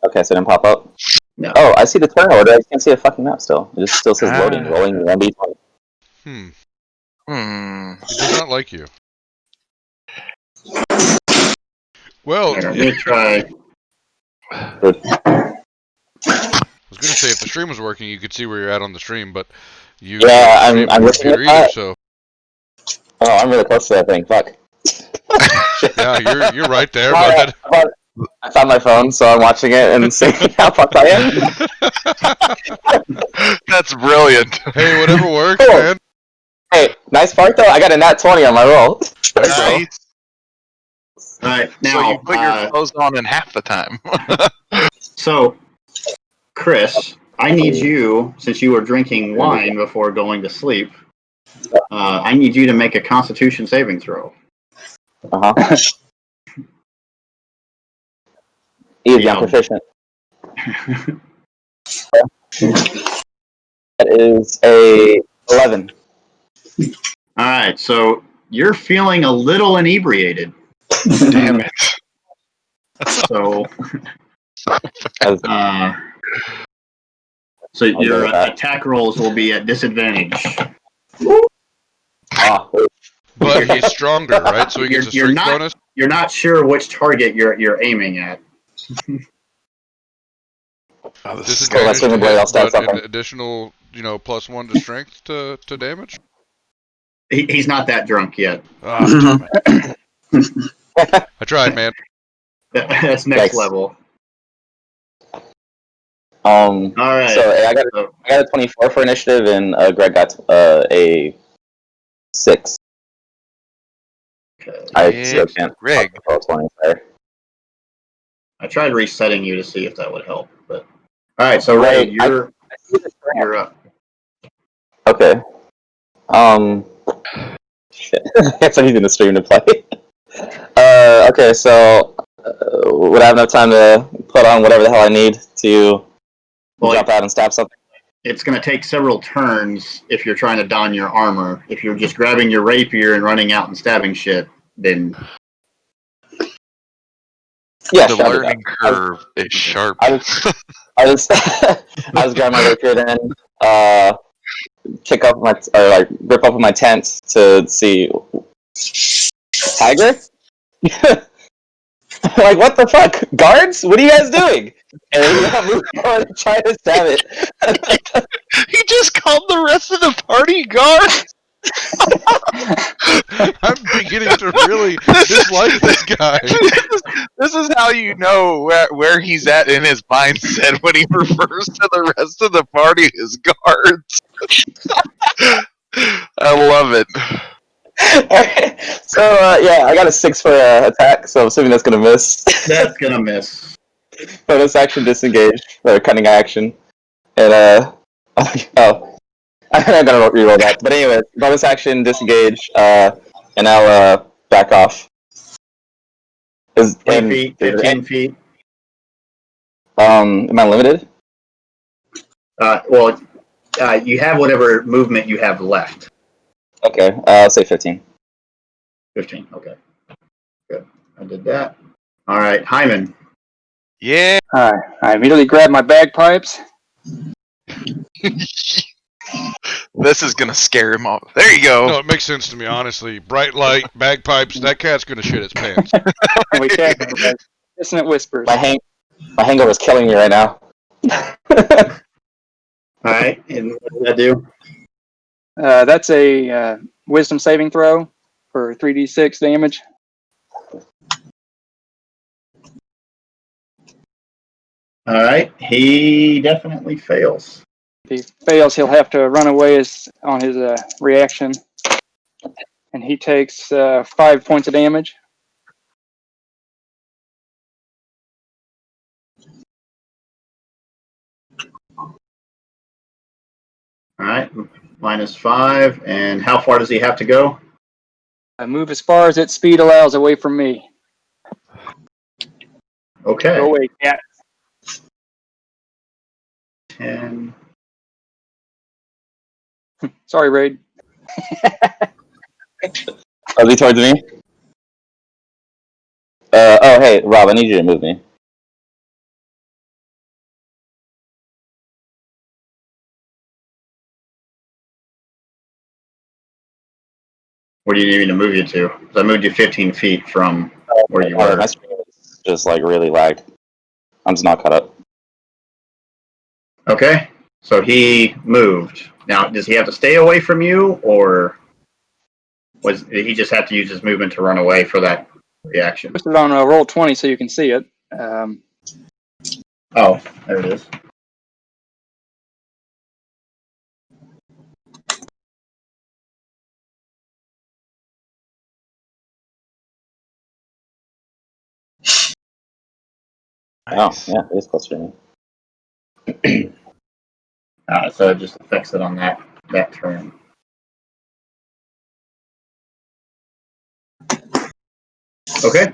Okay, so it didn't pop up. No. Oh, I see the turn order. I can't see a fucking map still. It just still says loading, rolling, 1d20. He does not like you. Well, Let me try. I was gonna say if the stream was working, you could see where you're at on the stream, but you Yeah, don't I'm have a looking at computer either. that. So Oh, I'm really close to that thing. Fuck. yeah, you're right there, I bud. found my phone, so I'm watching it and seeing how fucked I am. That's brilliant. Hey, whatever works, Cool. man. Hey, nice part though. I got a nat 20 on my roll. There you go. Nice. All right. So Now, you put your clothes on in half the time. so, Chris, I need you, since you were drinking wine before going to sleep, I need you to make a Constitution saving throw. Uh-huh. Easy, I'm proficient. That is a 11. All right. So you're feeling a little inebriated. Damn it. So, so your attack rolls will be at disadvantage. But he's stronger, right? So he gets a strength bonus. You're not sure which target you're aiming at. Disadvantage to hit, but an additional, +1 to strength to damage. He's not that drunk yet. Oh, damn it. I tried, man. That's next level. All right. So I got a 24 for initiative, and Greg got a 6. Okay. I still can't. Greg. I tried resetting you to see if that would help, but all right. So Ray, you're up. Okay. Shit. It's not even the stream to play. Okay, so would I have enough time to put on whatever the hell I need to jump out and stab something? It's going to take several turns if you're trying to don your armor. If you're just grabbing your rapier and running out and stabbing shit, then yeah, the learning curve is sharp. I was grabbing my rapier then, kick up my rip open my tent to see tiger. Like, what the fuck, guards? What are you guys doing? And then moving on and trying to stab it. He just called the rest of the party guards. I'm beginning to really dislike this guy. This is how you know where he's at in his mindset when he refers to the rest of the party as guards. I love it. Right. So yeah, I got a 6 for attack, so I'm assuming that's gonna miss. That's gonna miss. Bonus action disengage, or cunning action, and oh, I'm gonna reroll that. But anyway, bonus action disengage, and I'll back off. 20 feet, 15 feet. Am I limited? Well, you have whatever movement you have left. Okay, I'll say 15. 15, okay. Good. I did that. All right, Hyman. Yeah. All right. I immediately grab my bagpipes. This is gonna scare him off. There you go. No, it makes sense to me, honestly. Bright light, bagpipes, that cat's gonna shit its pants. And we check dissonant whispers. My hangover is killing me right now. All right, and what did that do? That's a wisdom saving throw for 3d6 damage. All right, he definitely fails. If he fails, he'll have to run away on his reaction. And he takes 5 points of damage. All right, -5. And how far does he have to go? I move as far as its speed allows away from me. Okay. Go away, cat. 10. Sorry, Raid. Are they towards me? Oh, hey, Rob, I need you to move me. Where do you need me to move you to? 'Cause I moved you 15 feet from where you were. My screen is just like really lagged. I'm just not caught up. Okay, so he moved. Now, does he have to stay away from you, or did he just have to use his movement to run away for that reaction? Put it on roll 20 so you can see it. Oh, there it is. Nice. Oh, yeah, it is closer to me. So it just affects it on that turn. Okay.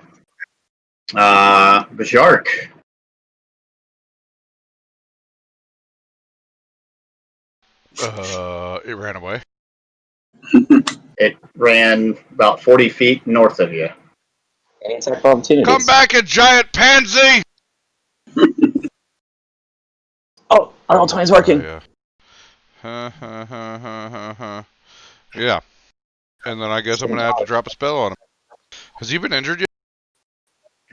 Bajark. It ran away. It ran about 40 feet north of you. Any attack opportunities? Come back, a giant pansy! Oh, roll 20 is working. Yeah. Yeah. And then I guess I'm gonna have to drop a spell on him. Has he been injured yet?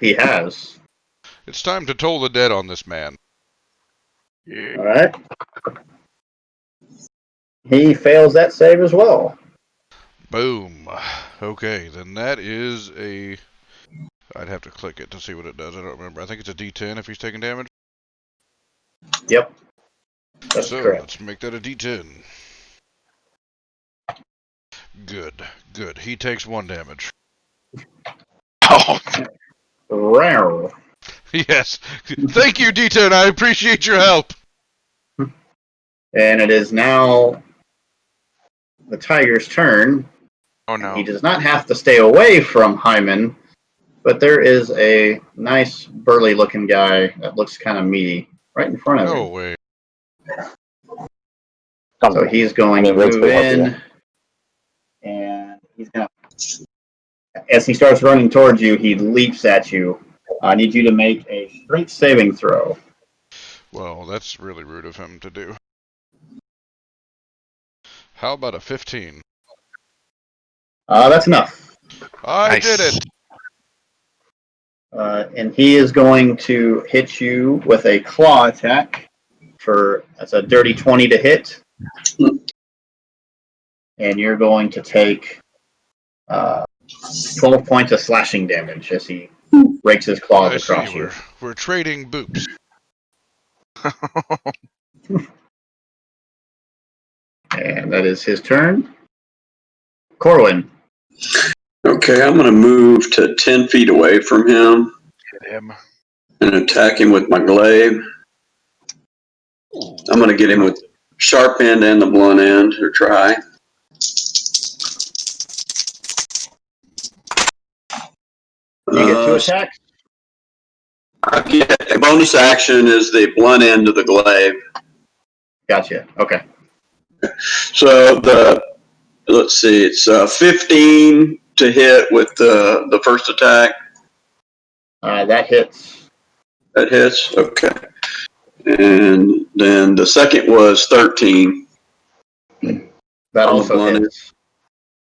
He has. It's time to toll the dead on this man. All right. He fails that save as well. Boom. Okay, then that is a... I'd have to click it to see what it does. I don't remember. I think it's a D10 if he's taking damage. Yep. That's So, correct. let's make that a D10. Good. Good. He takes 1 damage. Oh, Rare. Yes. Thank you, D10. I appreciate your help. And it is now the tiger's turn. oh no. He does not have to stay away from Hyman, but there is a nice burly-looking guy that looks kind of meaty right in front of No him. way. So he's going to Raid's move pretty healthy, in, and he's going to. As he starts running towards you, he leaps at you. I need you to make a strength saving throw. Well, that's really rude of him to do. How about a 15? That's enough. I Nice. did it! And he is going to hit you with a claw attack. That's a dirty 20 to hit. And you're going to take 12 points of slashing damage as he rakes his claws I across see. you. We're trading boops. And that is his turn. Corwin. Okay, I'm going to move to 10 feet away from him Hit him. and attack him with my glaive. I'm going to get him with sharp end and the blunt end, or try. You get 2 attacks. I get a bonus action is the blunt end of the glaive. Gotcha. Okay. So let's see, it's 15 to hit with the first attack. That hits. That hits. Okay. And then the second was 13. That On the also blunt hits.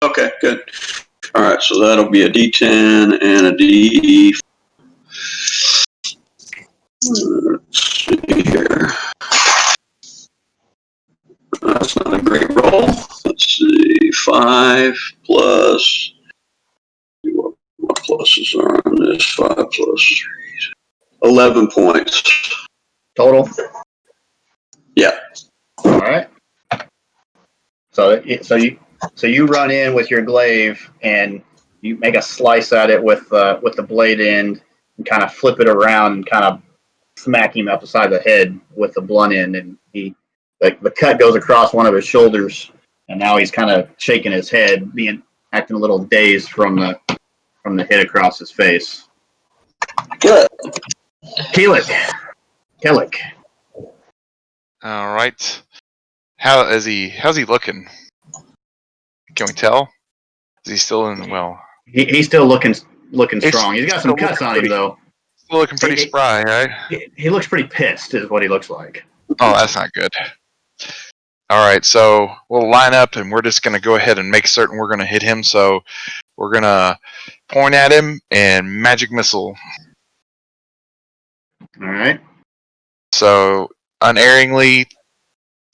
Okay, good. All right, so that'll be a D10 and a D. Let's see here. That's not a great roll. Let's see, 5 plus. What pluses are on this? 5 plus 11 points. Total? Yeah. All right. So you run in with your glaive and you make a slice at it with the blade end and kind of flip it around and kind of smack him up the side of the head with the blunt end, and he the cut goes across one of his shoulders, and now he's kind of shaking his head, acting a little dazed from the hit across his face. Good. Kellic. All right. How's he looking? Can we tell? Is he still in? Well, He's still looking strong. He's got some still cuts on him pretty- though. Still looking pretty spry, right? He looks pretty pissed, is what he looks like. Oh, that's not good. All right, so we'll line up, and we're just gonna go ahead and make certain we're gonna hit him. So we're gonna point at him and magic missile. All right. So unerringly,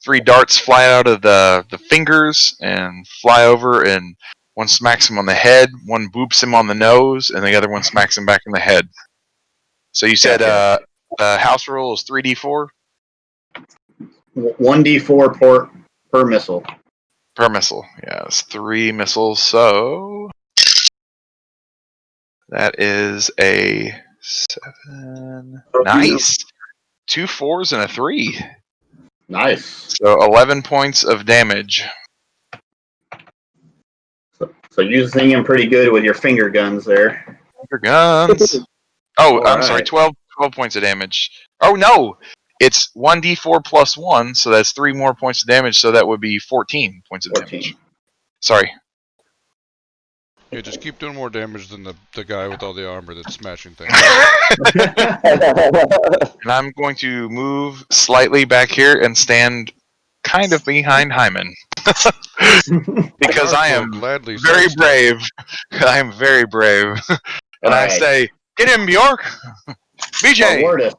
3 darts fly out of the fingers and fly over, and one smacks him on the head, one boops him on the nose, and the other one smacks him back in the head. So you said house rule is 3d4 1d4 per missile. per missile. Yeah, it's 3 missiles. So that is a 7. Nice. 2 4s and a 3. Nice. So 11 points of damage. So using him pretty good with your finger guns there. Finger guns. Oh, All I'm sorry. right. 12 points of damage. Oh no, it's 1d4 plus 1, so that's 3 more points of damage. So that would be 14 points of 14. damage. Sorry. Yeah, just keep doing more damage than the guy with all the armor that's smashing things. And I'm going to move slightly back here and stand kind of behind Hyman. Because I am gladly very sidestep. brave. I am very brave. And I Alright. say, get him, Bjork! BJ! Lourdes,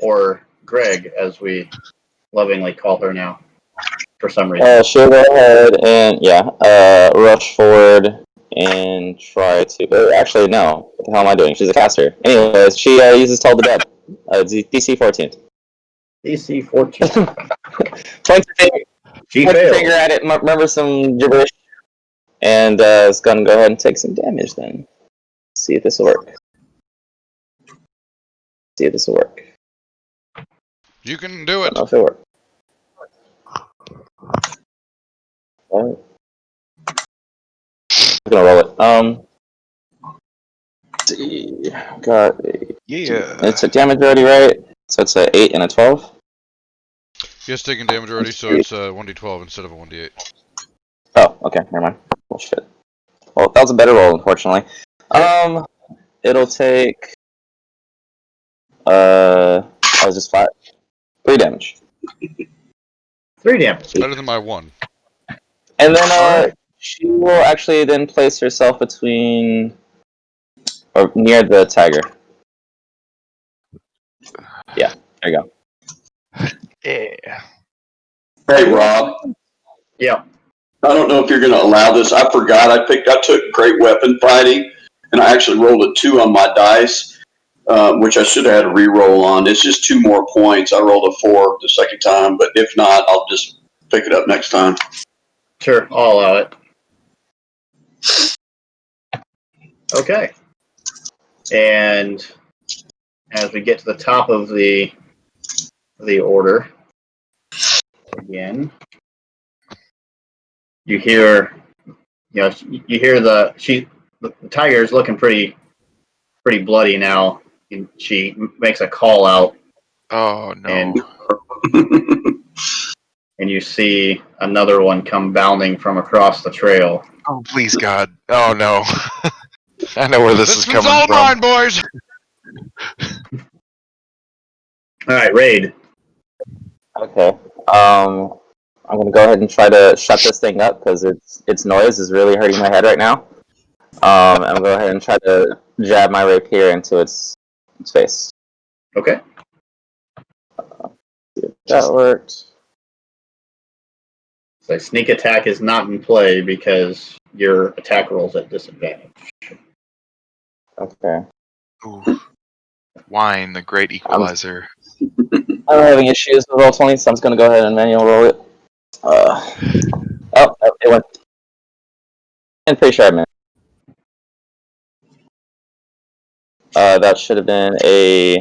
or Greg, as we lovingly call her now, for some reason. She'll go ahead and rush forward and try to. Actually, no. What the hell am I doing? She's a caster. Anyways, she uses Tell the Dead. DC 14. DC 14. Points her finger, She points her failed. finger at it. Remember some gibberish, and is gonna go ahead and take some damage. Then see if this will work. You can do I it. don't know if it works. Alright. I'm gonna roll it. Let's see. Got Yeah. it took damage already, right? So it's a 8 and a 12. Yes, taking damage already, so it's 1d12 instead of a 1d8. Oh, okay, never mind. Well, shit. Well, that was a better roll, unfortunately. It'll take. I was just 5. 3 damage. 3 damage. Better than my 1. And then Alright. she will actually then place herself between or near the tiger. Yeah, there you go. Yeah. Hey, Rob. Yeah. I don't know if you're going to allow this. I forgot. I took great weapon fighting, and I actually rolled a 2 on my dice, which I should have had a re-roll on. It's just 2 more points. I rolled a 4 the second time, but if not, I'll just pick it up next time. Sure, I'll allow it. Okay. And as we get to the top of the order, again, you hear the tiger is looking pretty bloody now, and she makes a call out, Oh no. and and you see another one come bounding from across the trail. Oh please God. Oh no. I know where this is This one's coming all from. mine, boys! All right, Raid. Okay. I'm gonna go ahead and try to shut this thing up because its noise is really hurting my head right now. I'm gonna go ahead and try to jab my rapier into its face. Okay. See if that worked. So sneak attack is not in play because your attack roll's at disadvantage. Okay. Ooh. Wine, the great equalizer. I'm having issues with Roll20, so I'm just gonna go ahead and manual roll it. It went. I'm pretty sure I missed. That should have been a.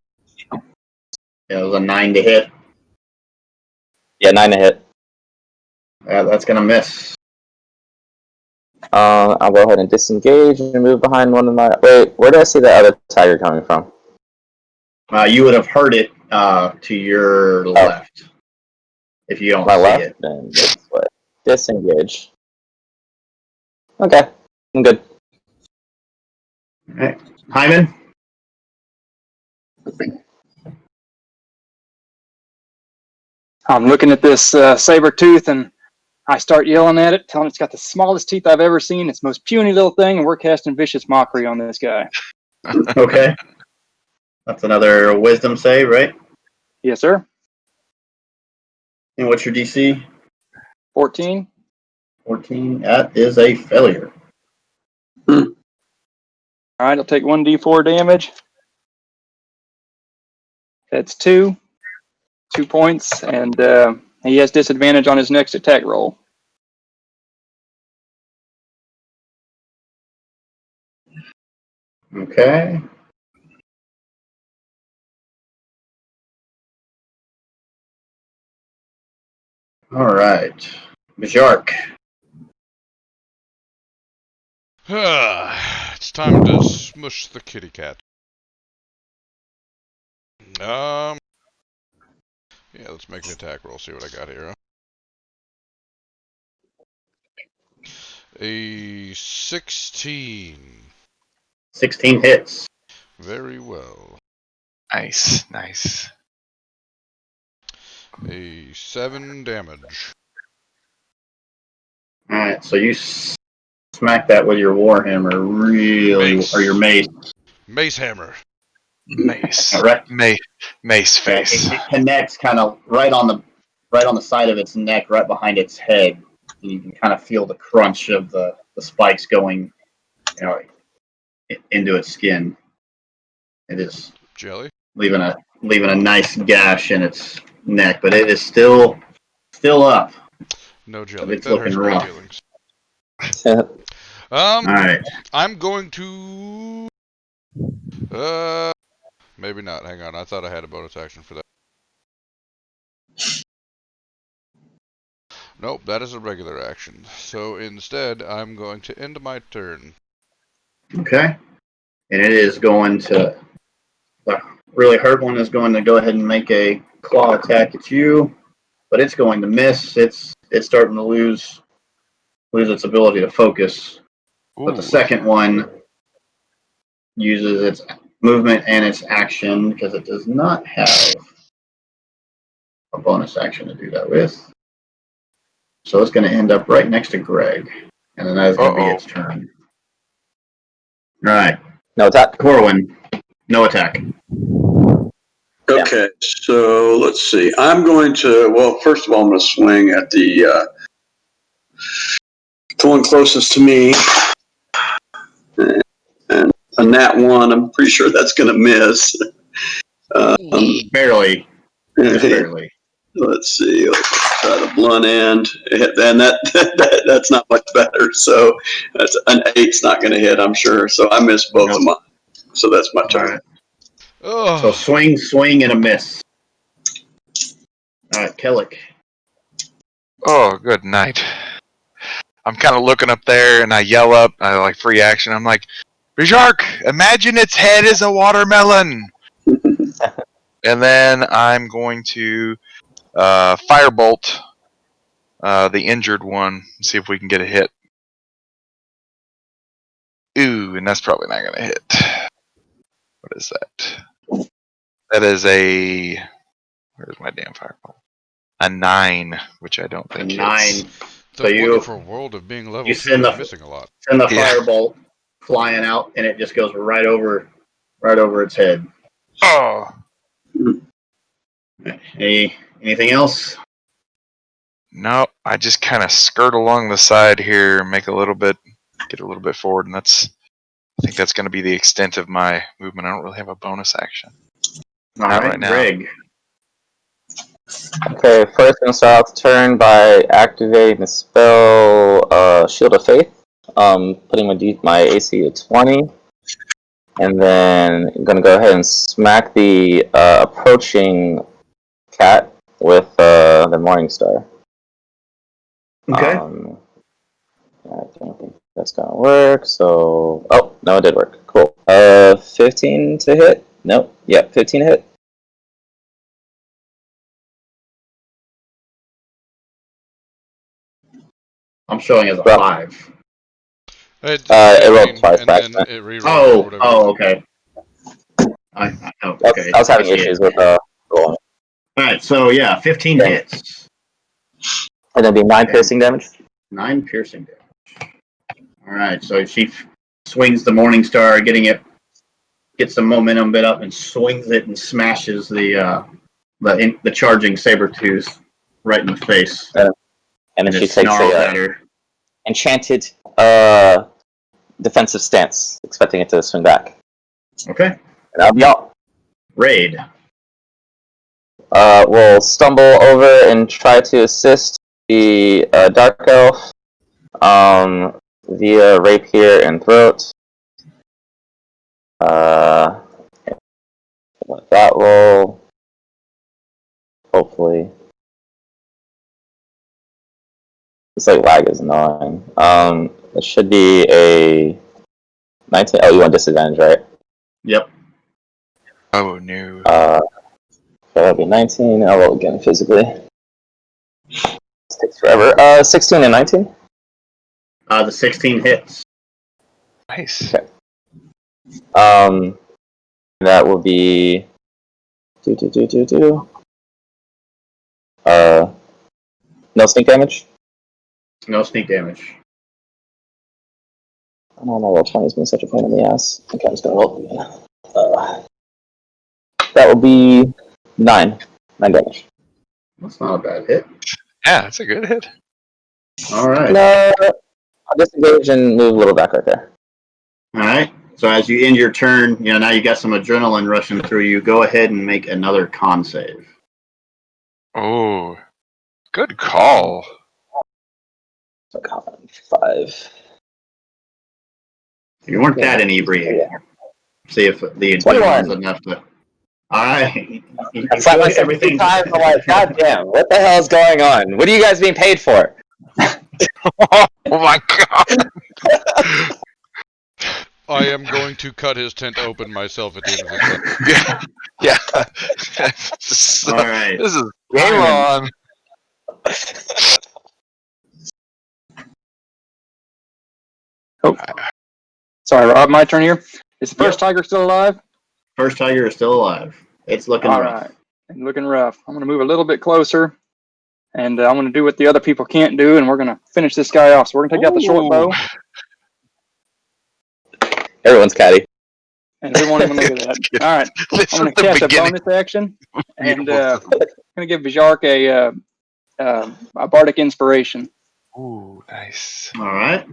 It was a 9 to hit. Yeah, 9 to hit. That's gonna miss. I'll go ahead and disengage and move behind one of my. Wait, where do I see the other tiger coming from? You would have heard it to your left. If you don't My see left, it. then this way. Disengage. Okay, I'm good. All right. Hyman? I'm looking at this saber tooth and I start yelling at it, telling it it's got the smallest teeth I've ever seen. It's the most puny little thing, and we're casting vicious mockery on this guy. Okay. That's another wisdom save, right? Yes, sir. And what's your DC? 14. 14. That is a failure. All right, I'll take 1d4 damage. That's 2 points, and he has disadvantage on his next attack roll. Okay. All right. Bajark. It's time to smush the kitty cat. Yeah, let's make an attack roll, see what I got here. A 16. 16 hits. Very well. Nice. A 7 damage. All right. So you smack that with your warhammer, really, or your mace. Mace hammer. Mace. Right. Mace face. It connects kind of right on the side of its neck, right behind its head, and you can kind of feel the crunch of the spikes going, into its skin. It is Jelly. leaving a nice gash in its neck, but it is still up. No jelly. It's That looking hurts my rough. feelings. All right. I'm going to. Maybe not. Hang on. I thought I had a bonus action for that. Nope, that is a regular action. So instead, I'm going to end my turn. Okay. And it is going to. The really hurt one is going to go ahead and make a claw attack at you, but it's going to miss. It's starting to lose its ability to focus. But the second one uses its movement and its action because it does not have a bonus action to do that with. So it's going to end up right next to Greg, and then that is going to be its turn. All right. No attack. Corwin, no attack. Okay, so let's see. I'm going to, well, first of all, I'm going to swing at the one closest to me. And a nat 1, I'm pretty sure that's going to miss. Barely. Just barely. Let's see. Let's try the blunt end. And that's not much better. So that's an 8's not going to hit, I'm sure. So I missed both of mine. So that's my turn. Right. So swing, and a miss. All right, Kellic. Oh, good night. I'm kind of looking up there, and I yell up. I like free action. I'm like, Bajark, imagine its head is a watermelon. And then I'm going to firebolt the injured one. See if we can get a hit. Ooh, and that's probably not going to hit. What is that? That is a... Where's my damn firebolt? A 9, which I don't think a 9. hits. The So wonderful world of being level 2 is missing a lot. Send the firebolt flying out, and it just goes right over its head. Oh. Anything else? No, I just kind of skirt along the side here, get a little bit forward, and I think that's going to be the extent of my movement. I don't really have a bonus action. Not right now. Greg. Okay, first I'm gonna start off the turn by activating the spell Shield of Faith. Putting my AC to 20. And then I'm gonna go ahead and smack the approaching cat with the Morning Star. Okay. I don't think that's gonna work. So, oh no, it did work. Cool. 15 to hit. Nope. Yep, 15 to hit. I'm showing as a Well, 5. it rolled twice and by then accident. it re-rolled or whatever. Okay. I Okay. was having I see issues it. with rolling. All right. So yeah, 15 Yeah. hits. And then be 9 Okay. piercing damage. 9 piercing damage. All right. So she swings the Morning Star, gets some momentum bit up, and swings it and smashes the charging Sabertooth right in the face. And then And she just takes snarls a at her. enchanted defensive stance, expecting it to swing back. Okay. And that'll be all. Raid. We'll stumble over and try to assist the Dark Elf via Rapier and Throat. Let that roll. Hopefully. This lag is annoying. It should be a 19. Oh, you want disadvantage, right? Yep. Oh no. So that'll be 19. I'll roll again physically. This takes forever. 16 and 19. The 16 hits. Nice. Okay. That will be no sneak damage. No sneak damage. I don't know, roll 20 has been such a pain in the ass. Okay, I'm just gonna roll again. That will be 9 damage. That's not a bad hit. Yeah, that's a good hit. All right. No, I'll disengage and move a little back right there. All right. So as you end your turn, now you got some adrenaline rushing through you. Go ahead and make another con save. Oh, good call. So, 5. You weren't that inebriated. See if the adrenaline's enough to. All right. I slapped myself 3 times. I'm like, God damn, what the hell is going on? What are you guys being paid for? Oh my god. I am going to cut his tent open myself at the end of this session. Yeah. So, All right. this is game on. Sorry, Rob, my turn here. Is the first tiger still alive? First tiger is still alive. It's looking All rough. right. And looking rough. I'm going to move a little bit closer. And I'm going to do what the other people can't do, and we're going to finish this guy off. So we're going to take out the short bow. Everyone's catty. And everyone even look at that. All right. I'm going to cast a bonus action. And I'm going to give Vijark a bardic inspiration. Ooh, nice. All right.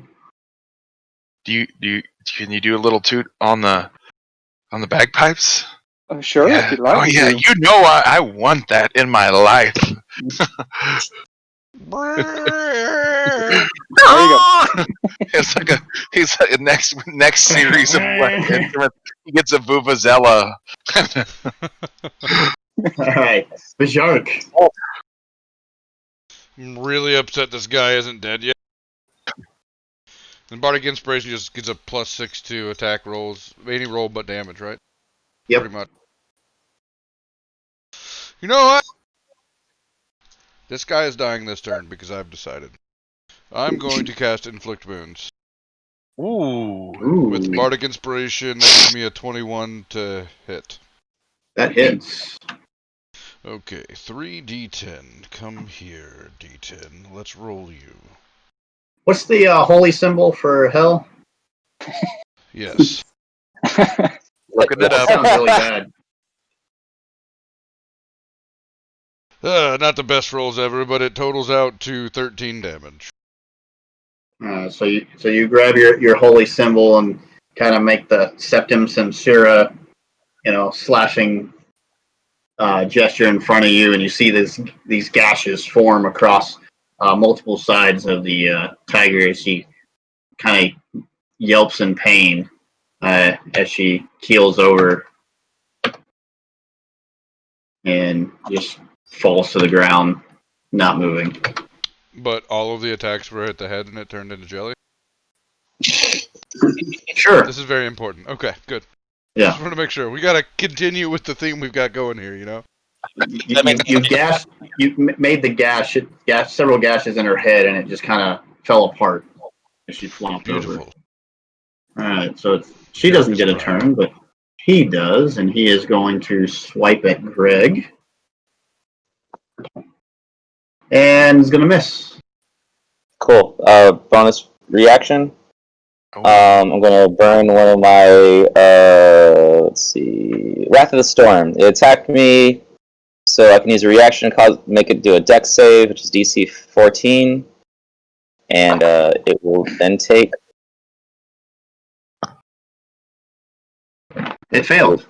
Can you do a little toot on the bagpipes? Sure, Yeah. if you'd like. Oh yeah, to. I want that in my life. There you go. It's like he's like a next series of instruments. He gets a vuvuzela. All right. Vijark. I'm really upset this guy isn't dead yet. And Bardic Inspiration just gets a +6 to attack rolls. Any roll but damage, right? Yep. Pretty much. You know what? This guy is dying this turn because I've decided. I'm going to cast Inflict Wounds. Ooh. With Bardic Inspiration, that gives me a 21 to hit. That hits. Okay, 3d10. Come here, d10. Let's roll you. What's the holy symbol for hell? Yes. Looking it up. Sounds really bad. Not the best rolls ever, but it totals out to 13 damage. So you grab your holy symbol and kind of make the Septem Sincera, slashing gesture in front of you, and you see these gashes form across multiple sides of the tiger as she kind of yelps in pain as she keels over and just falls to the ground, not moving. But all of the attacks were at the head and it turned into jelly? Sure. This is very important. Okay, good. Yeah. Just want to make sure. We got to continue with the theme we've got going here, you know? You made the several gashes in her head, and it just kind of fell apart as she flopped over. Beautiful. All right, so she doesn't get a turn, but he does, and he is going to swipe at Greg, and is going to miss. Cool. Bonus reaction. Oh, I'm gonna burn one of my let's see, Wrath of the Storm. It attacked me, so I can use a reaction to make it do a Dex save, which is DC 14, and it will then take. It failed.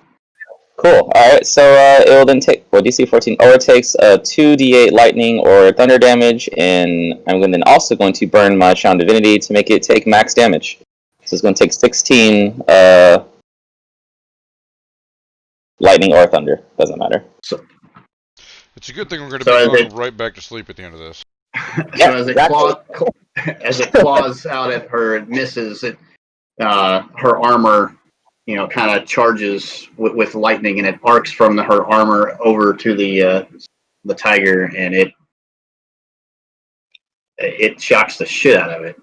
Cool. All right, so it will then take DC 14, or it takes 2d8 lightning or thunder damage, and I'm then also going to burn my Shaman Divinity to make it take max damage. So it's going to take 16 lightning or thunder. Doesn't matter. It's a good thing we're going to So be going right back to sleep at the end of this. So as it claws out at her, it misses. Her armor, kind of charges with lightning, and it arcs from her armor over to the tiger, and it shocks the shit out of it.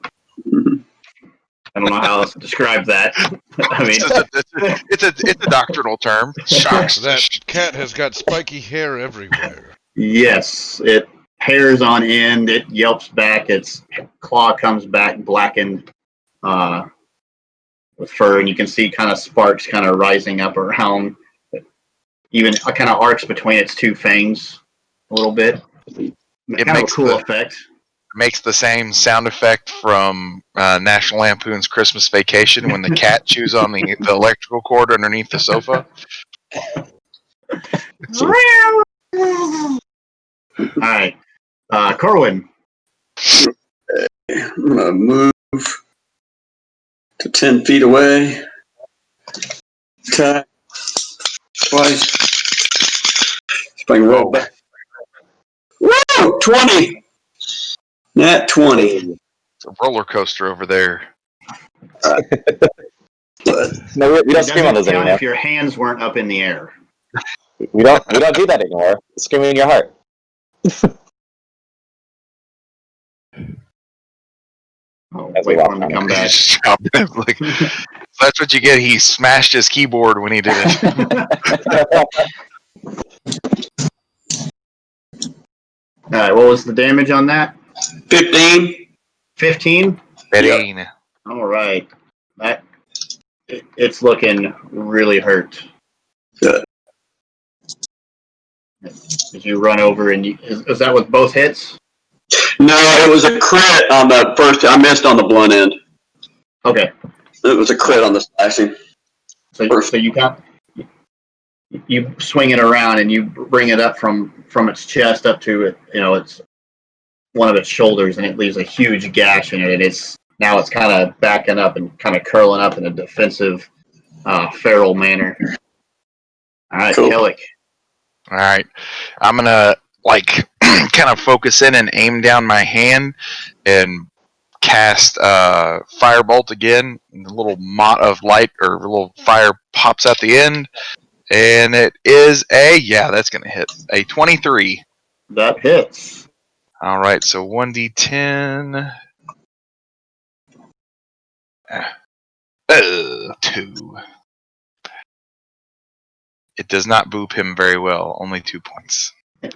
I don't know how else to describe that. I mean, it's a doctrinal term. Shocks. That cat has got spiky hair everywhere. yes, it hairs on end. It yelps back. Its claw comes back blackened with fur, and you can see kind of sparks kind of rising up around. Even kind of arcs between its two fangs a little bit. It Kind of a makes cool effect. Makes the same sound effect from National Lampoon's Christmas Vacation when the cat chews on the electrical cord underneath the sofa. All right, Corwin. I'm gonna move to 10 feet away. Attack twice. Spring roll back. Woo! 20. Nat 20. It's a roller coaster over there. No, we don't scream on those Count anymore. if your hands weren't up in the air. We don't do that anymore. It's screaming in your heart. That's Wait a lot for him to of come back. Like, that's what you get. He smashed his keyboard when he did it. All right, what was the damage on that? 15. 15? Betting. All right. It's looking really hurt. Good. Did you run over and is that with both hits? No, it was a crit on the first. I missed on the blunt end. Okay. It was a crit on the slashing. So you swing it around and you bring it up from its chest up to it. It's one of its shoulders, and it leaves a huge gash in it. And it's kind of backing up and kind of curling up in a defensive, feral manner. All right, Cool. Kellic. All right. I'm going to kind of focus in and aim down my hand and cast Firebolt again. The little mott of light or little fire pops at the end. And it is that's going to hit. A 23. That hits. All right, so 1d10. 2. It does not boop him very well. Only 2 points.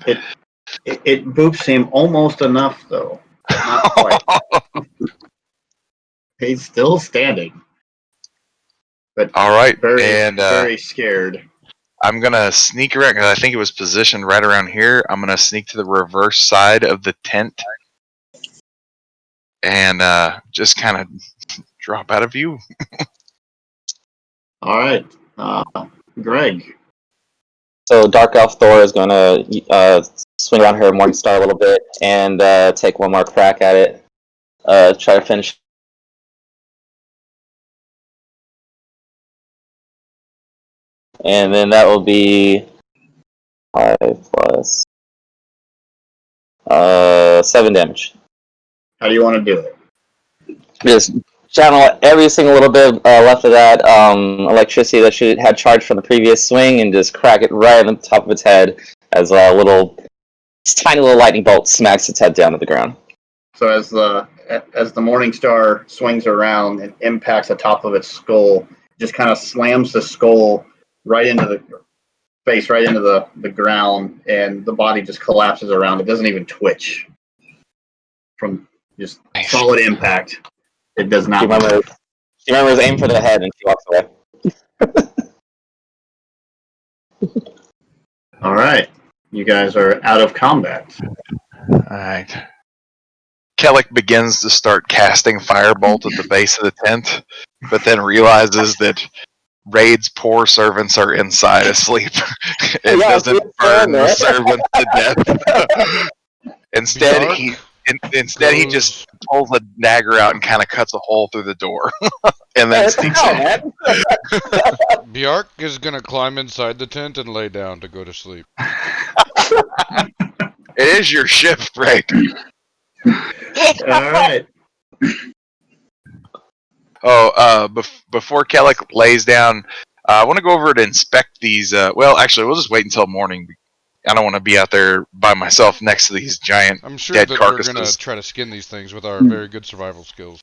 It boops him almost enough, though. Not quite. He's still standing. But All right, very scared. I'm going to sneak around, because I think it was positioned right around here. I'm going to sneak to the reverse side of the tent and just kind of drop out of view. All right. Greg. So Dark Elf Thor is going to swing around her Morningstar a little bit and take one more crack at it. Try to finish. And then that will be 5 plus 7 damage. How do you want to do it? Just channel every single little bit left of that electricity that she had charged from the previous swing, and just crack it right on the top of its head as a tiny little lightning bolt smacks its head down to the ground. So as the Morning Star swings around and impacts the top of its skull, it just kind of slams the skull right into the face, right into the ground, and the body just collapses around. It doesn't even twitch from just solid impact. It does not. She remembers aim for the head, and she walks away. All right, you guys are out of combat. All right. Kellic begins to start casting firebolt at the base of the tent, but then realizes that Raid's poor servants are inside asleep. It doesn't burn the servants to death. Instead, he just pulls a dagger out and kind of cuts a hole through the door, and then sneaks in. Bjark is gonna climb inside the tent and lay down to go to sleep. It is your shift, Raid. All right. Oh, before Kellic lays down, I want to go over to inspect these. Well, actually, we'll just wait until morning. I don't want to be out there by myself next to these giant I'm sure dead that carcasses. we're gonna try to skin these things with our very good survival skills.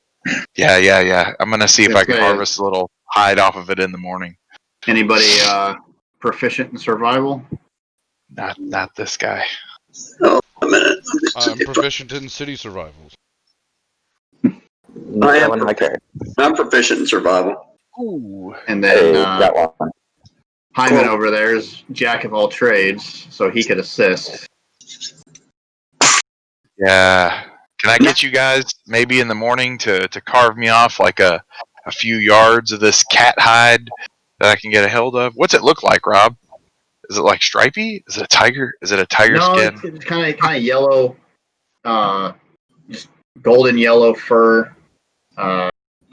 Yeah. I'm gonna see if I can Okay. harvest a little hide off of it in the morning. Anybody proficient in survival? Not this guy. Oh, a minute. I'm proficient in city survivals. I'm proficient in survival. Ooh. And then that one. Hyman over there is jack of all trades, so he could assist. Yeah. Can I get you guys maybe in the morning to carve me off like a few yards of this cat hide that I can get a hold of? What's it look like, Rob? Is it like stripy? Is it a tiger? Is it a tiger skin? No, it's kind of yellow, just golden yellow fur.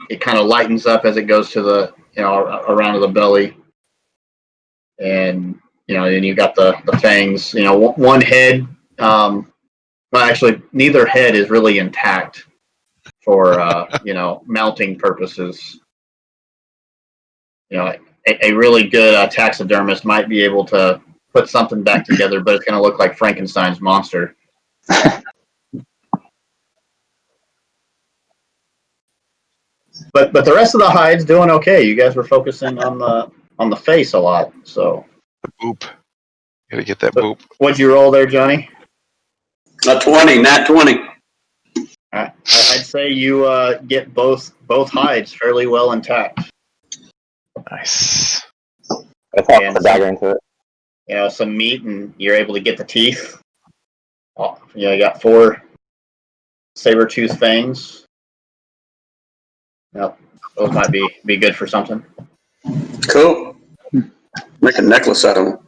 It kind of lightens up as it goes to the around to the belly, and then you got the fangs. One head. Well, actually, neither head is really intact for mounting purposes. A really good taxidermist might be able to put something back together, but it's going to look like Frankenstein's monster. But the rest of the hide's doing okay. You guys were focusing on the face a lot, so. The boop. Gotta get that boop. What'd you roll there, Johnny? A 20, not 20. I'd say you get both hides fairly well intact. Nice. I tossed the dagger into it. Some meat, and you're able to get the teeth. You got 4 saber-tooth fangs. Those might be good for something. Cool. Make a necklace out of them.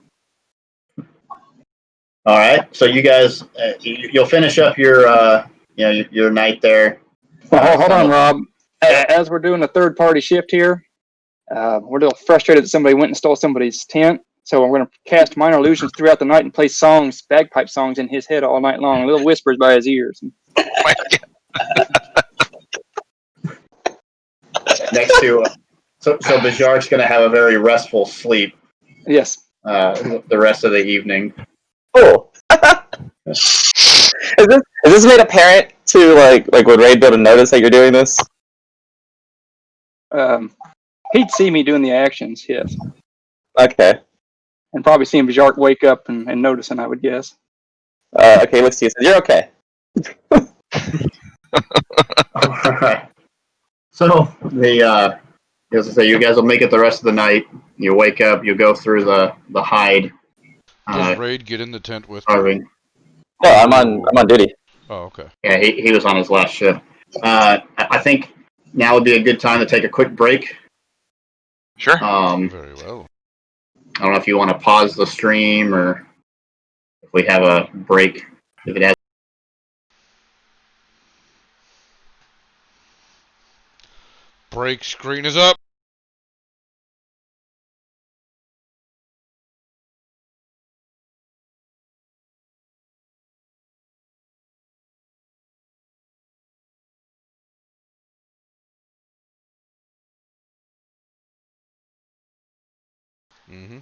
All right, so you guys, you'll finish up your your night there. Well, hold on, Rob. As we're doing a third-party shift here, we're a little frustrated that somebody went and stole somebody's tent. So we're going to cast minor illusions throughout the night and play bagpipe songs in his head all night long, little whispers by his ears. Next to, so Bajark's going to have a very restful sleep. Yes. The rest of the evening. Cool. Is this made apparent to like would Raid be able to notice that you're doing this? He'd see me doing the actions, yes. Okay. And probably seeing Bajark wake up and noticing, I would guess. Okay, let's see. You're okay. All right. So as I say, you guys will make it the rest of the night. You wake up, you go through the hide. Does Raid get in the tent with me? No, I'm on duty. Oh, okay. Yeah, he was on his last shift. I think now would be a good time to take a quick break. Sure. Very well. I don't know if you want to pause the stream or if we have a break. If it has. Break screen is up. Mm-hmm.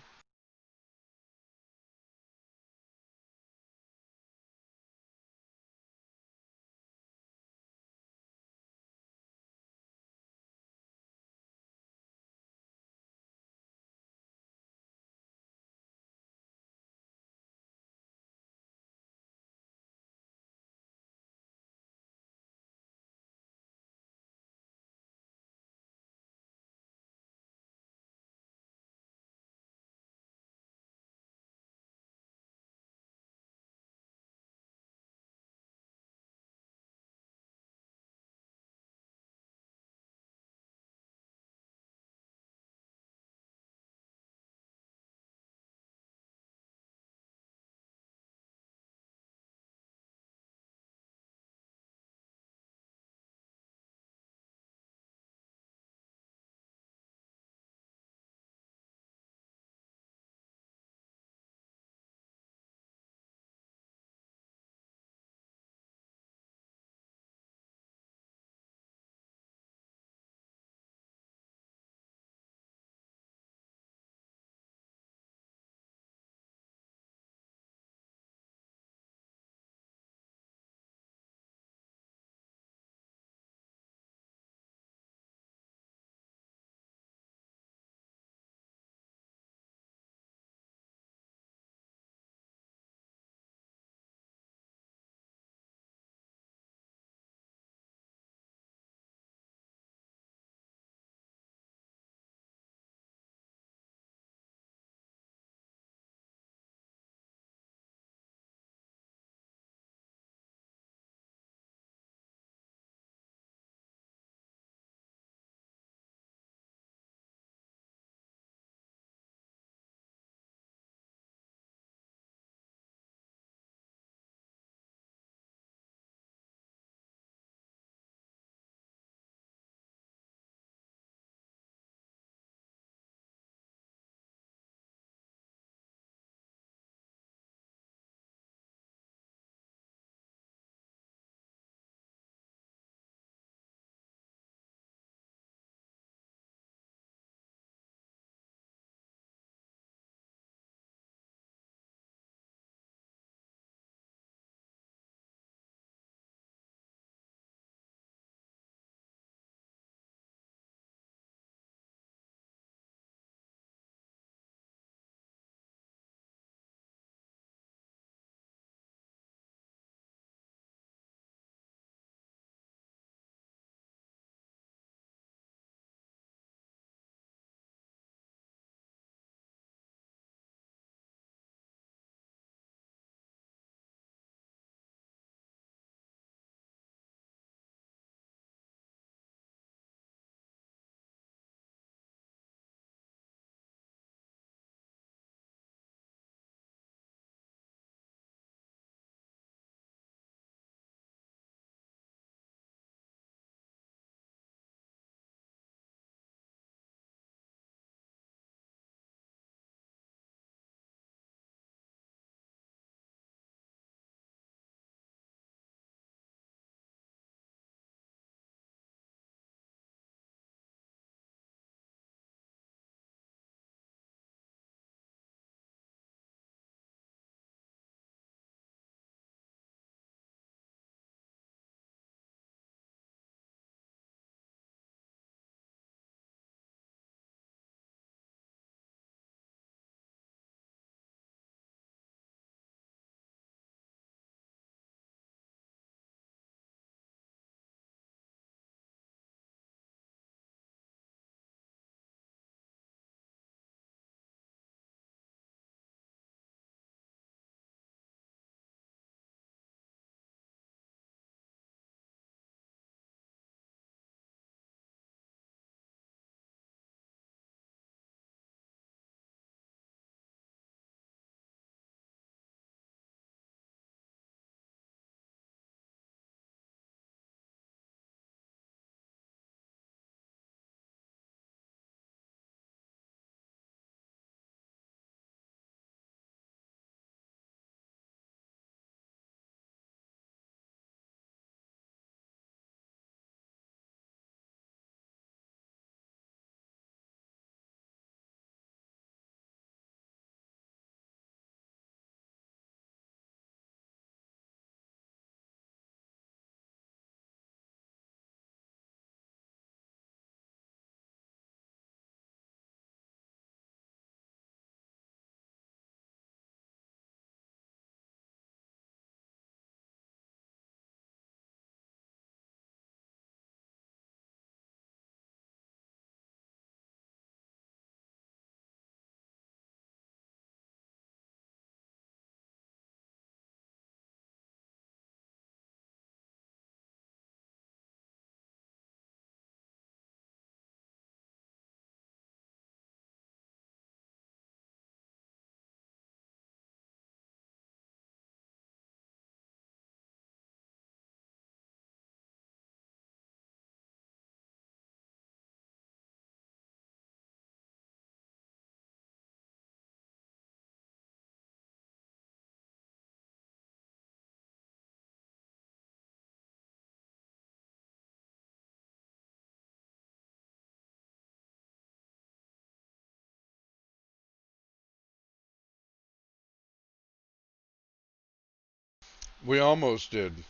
We almost did.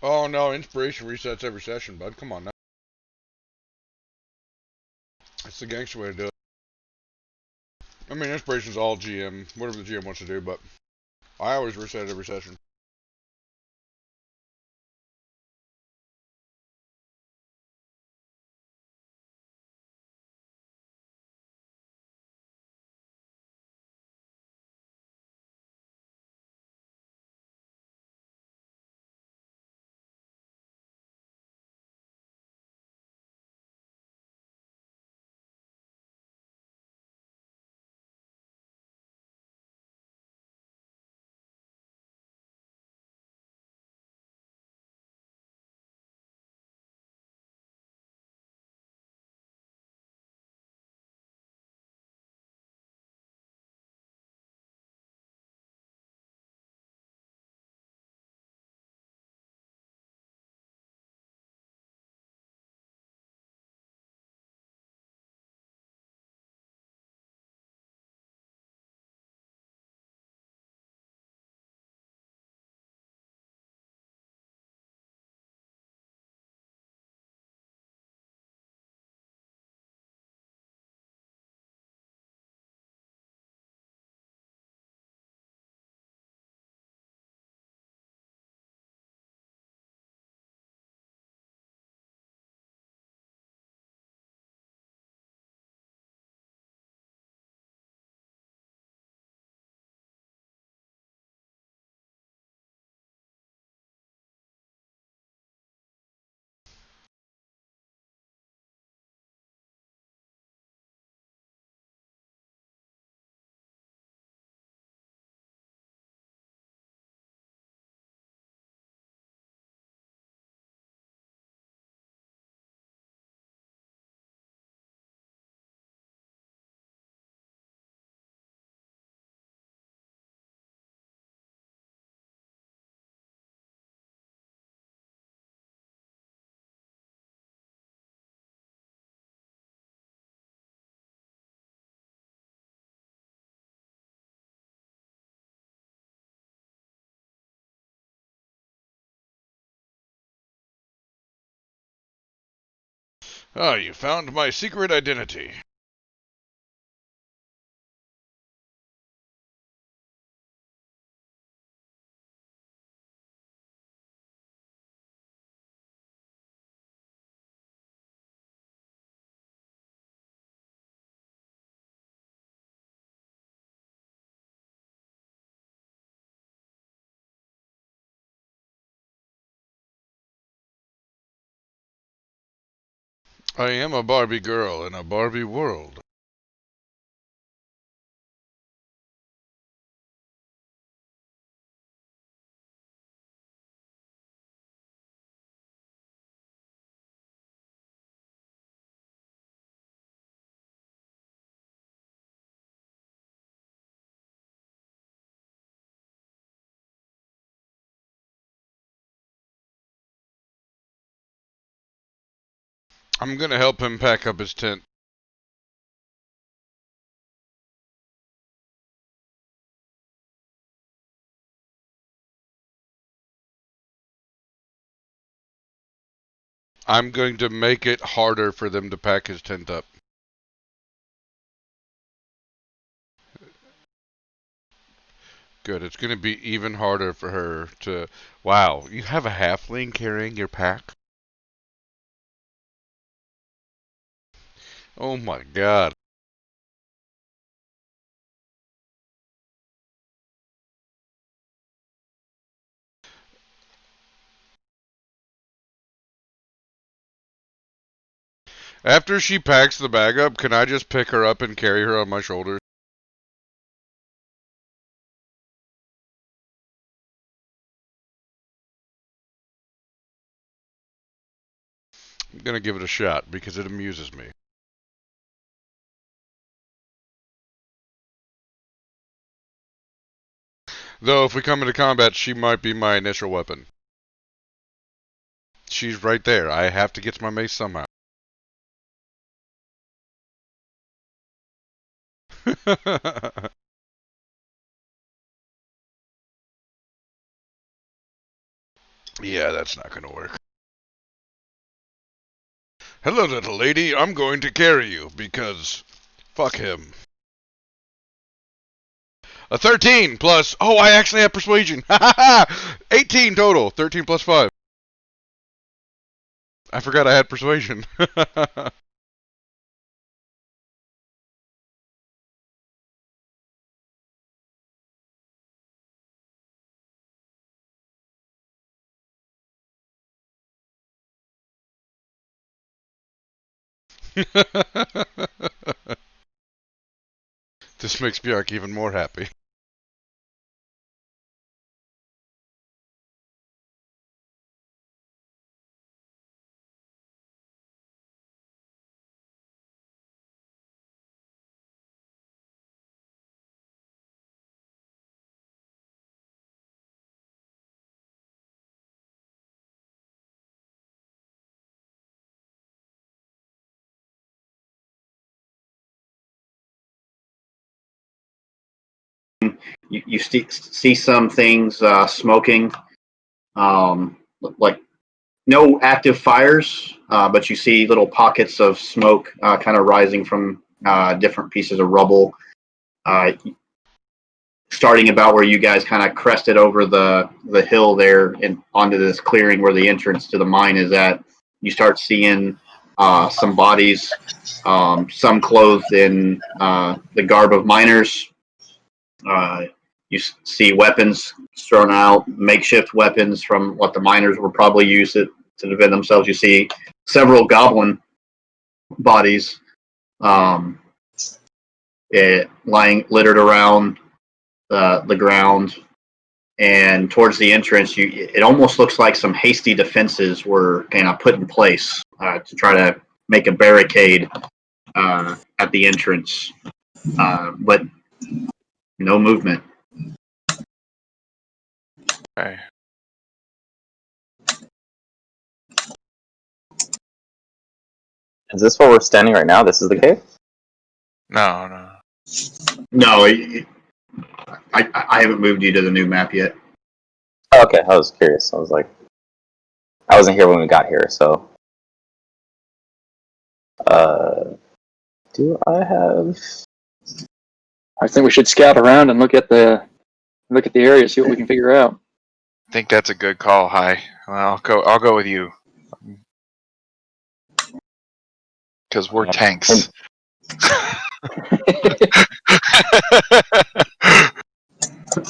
Oh no, inspiration resets every session, bud. Come on now. It's the gangster way to do it. I mean, inspiration's all GM, whatever the GM wants to do, but I always reset every session. Ah, you found my secret identity. I am a Barbie girl in a Barbie world. I'm gonna help him pack up his tent. I'm going to make it harder for them to pack his tent up. Good. It's going to be even harder for her to... Wow, you have a halfling carrying your pack? Oh my god. After she packs the bag up, can I just pick her up and carry her on my shoulders? I'm going to give it a shot because it amuses me. Though, if we come into combat, she might be my initial weapon. She's right there. I have to get to my mace somehow. Yeah, that's not going to work. Hello, little lady. I'm going to carry you because fuck him. A 13 plus... Oh, I actually have persuasion. 18 total. 13 plus 5. I forgot I had persuasion. This makes Bjark even more happy. You see some things smoking, like no active fires, but you see little pockets of smoke kind of rising from different pieces of rubble. Starting about where you guys kind of crested over the hill there and onto this clearing where the entrance to the mine is at, you start seeing some bodies, some clothed in the garb of miners. You see weapons thrown out, makeshift weapons from what the miners were probably used to defend themselves. You see several goblin bodies lying littered around the ground, and towards the entrance, it almost looks like some hasty defenses were kind of put in place to try to make a barricade at the entrance, but no movement. Okay. Is this where we're standing right now? This is the cave? No. No, I haven't moved you to the new map yet. Oh, okay, I was curious. I was like, I wasn't here when we got here, so. Do I have? I think we should scout around and look at the area, see what we can figure out. I think that's a good call. Hi. Well, I'll go with you. Because we're tanks.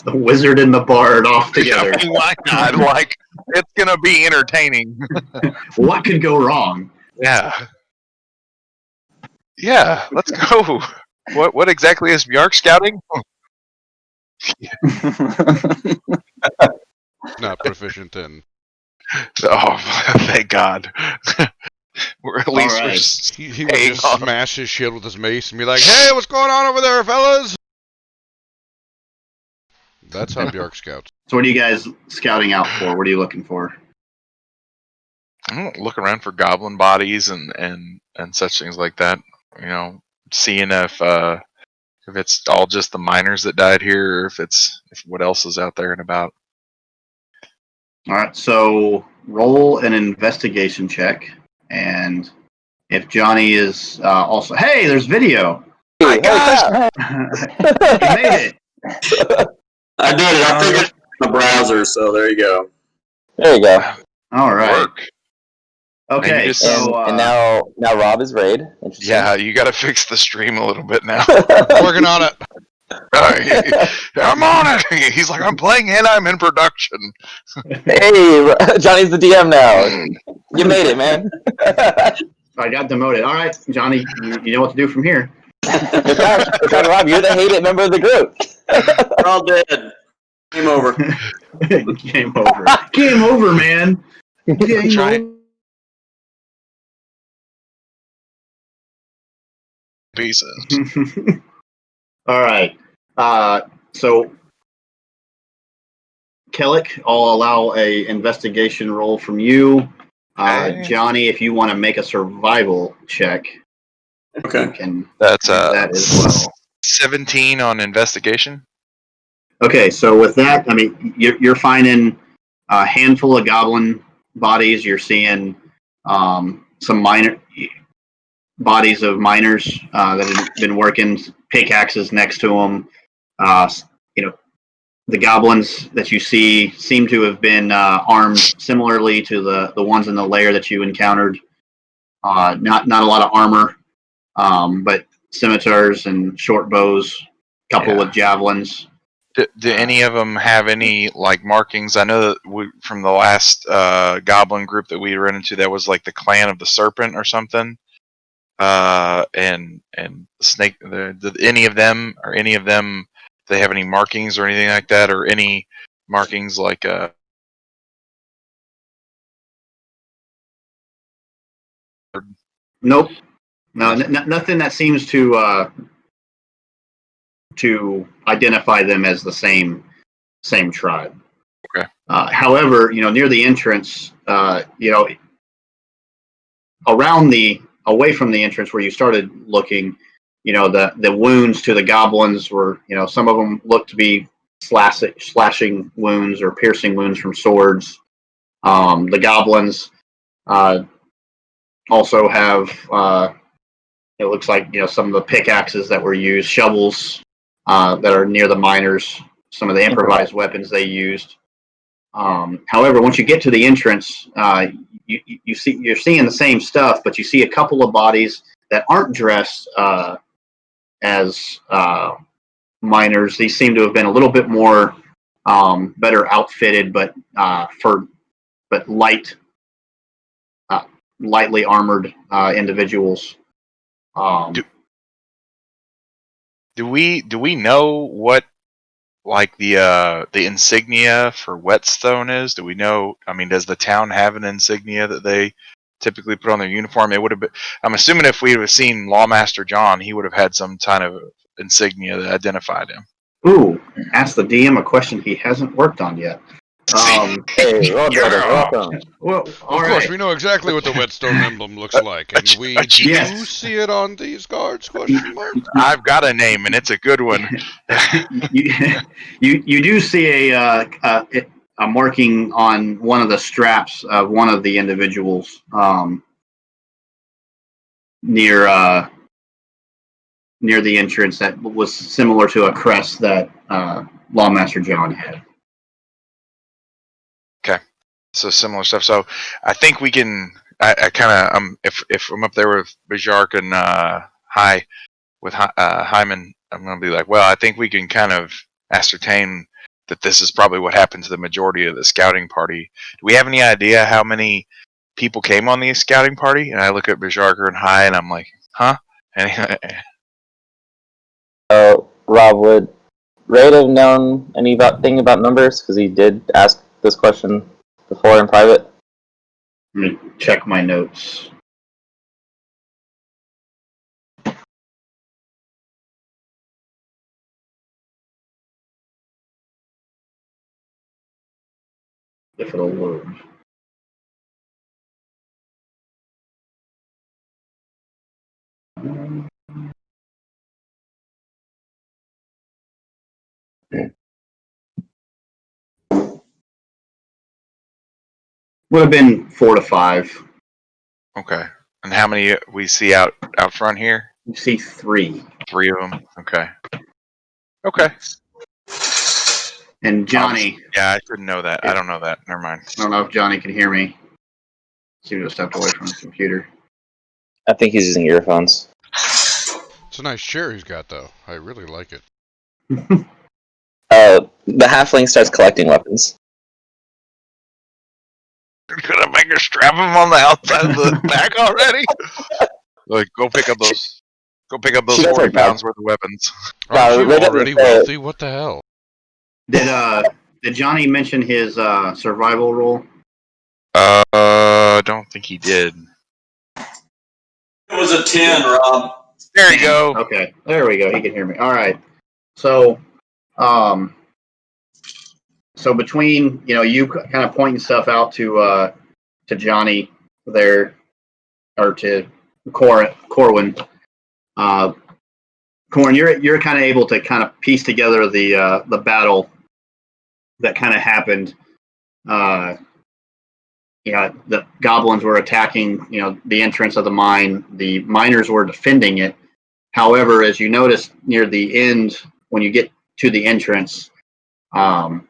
The wizard and the bard off together. Yeah, why not? Like, it's gonna be entertaining. What could go wrong? Yeah. Yeah, let's go. What exactly is Bjark scouting? Not proficient in. Oh, thank God. We're at least right. He would just smash his shield with his mace and be like, "Hey, what's going on over there, fellas?" That's how Bjark scouts. So what are you guys scouting out for? What are you looking for? I'm looking around for goblin bodies and such things like that. You know, seeing if it's all just the miners that died here, or if what else is out there and about. All right, so roll an investigation check, and if Johnny is also, hey, there's video. Hey, guys! crap. You made it. I did it. I figured it in the browser, so there you go. There you go. All right. Work. Okay, just- so And now Rob is raid. Interesting. Yeah, you got to fix the stream a little bit now. Working on it. I'm on it. He's like, I'm playing and I'm in production. Hey, Johnny's the DM now. You made it, man. I got demoted. All right, Johnny, you know what to do from here. In fact, Rob, you're the hated member of the group. We're all dead. Game over. Game over. Game over, man. Game Try- over. Pieces. All right. So, Kellic, I'll allow a investigation roll from you. Okay. Johnny, if you want to make a survival check, you Okay. can That's do that as well. 17 on investigation. Okay, so with that, I mean, you're finding a handful of goblin bodies. You're seeing some minor bodies of miners that have been working, pickaxes next to them. You know, the goblins that you see seem to have been armed similarly to the ones in the lair that you encountered. Not a lot of armor, but scimitars and short bows, coupled Yeah. with javelins. Do any of them have any like markings? I know that from the last goblin group that we ran into, that was like the clan of the serpent or something. And snake. Any of them, do they have any markings or anything like that, or any markings like Nope. No, nothing that seems to identify them as the same tribe. Okay. However, near the entrance, away from the entrance where you started looking, the wounds to the goblins were, some of them looked to be slashing wounds or piercing wounds from swords. The goblins also have, it looks like, some of the pickaxes that were used, shovels that are near the miners, some of the improvised weapons they used. However, once you get to the entrance, you're seeing the same stuff, but you see a couple of bodies that aren't dressed as miners. These seem to have been a little bit more better outfitted, but lightly armored individuals. do we know what like the insignia for Whetstone is? Do we know? I mean, does the town have an insignia that they typically put on their uniform? It would have been. I'm assuming if we would have seen Lawmaster John, he would have had some kind of insignia that identified him. Ooh, ask the DM a question he hasn't worked on yet. Hey, welcome. Well, Of all course, right. we know exactly what the whetstone emblem looks like, and we do Yes. see it on these cards? Question mark. I've got a name, and it's a good one. you do see a marking on one of the straps of one of the individuals near the entrance that was similar to a crest that Lawmaster John had. So similar stuff. So I think we can. I kind of if I'm up there with Bajark and with Hyman, I'm gonna be like, well, I think we can kind of ascertain that this is probably what happened to the majority of the scouting party. Do we have any idea how many people came on the scouting party? And I look at Bajarker and High, and I'm like, huh? And Rob, would Raid have known anything about numbers? Because he did ask this question before in private. Let me check my notes. If it'll load. Would have been 4 to 5. Okay. And how many we see out front here? You see 3. 3 of them. Okay. Okay. And Johnny, Yeah, I didn't know that. I don't know that. Never mind. I don't know if Johnny can hear me. Seems to have stepped away from his computer. I think he's using earphones. It's a nice chair he's got, though. I really like it. The halfling starts collecting weapons. You're gonna make her strap him on the outside of the back already? Like, go pick up those. Go pick up those She does 40 her best. pounds worth of weapons. Aren't No, you they didn't already say it. wealthy? What the hell? Did Johnny mention his survival roll? Don't think he did. It was a 10, Rob. There you go. Okay, there we go. He can hear me. All right. So, so between you kind of pointing stuff out to Johnny there, or to Corwin, Corwin, you're kind of able to kind of piece together the battle that kind of happened. The goblins were attacking, the entrance of the mine. The miners were defending it. However, as you notice near the end, when you get to the entrance, kind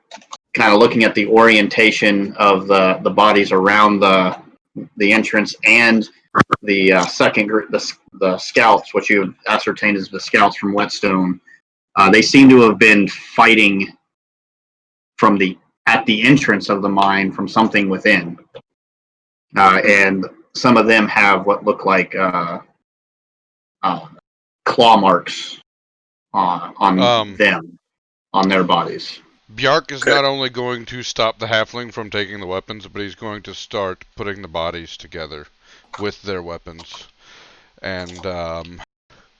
of looking at the orientation of the bodies around the entrance and the second group, the scouts, which you ascertained as the scouts from Whetstone, they seem to have been fighting at the entrance of the mine from something within. And some of them have what look like claw marks on them, on their bodies. Bjark is not only going to stop the halfling from taking the weapons, but he's going to start putting the bodies together with their weapons and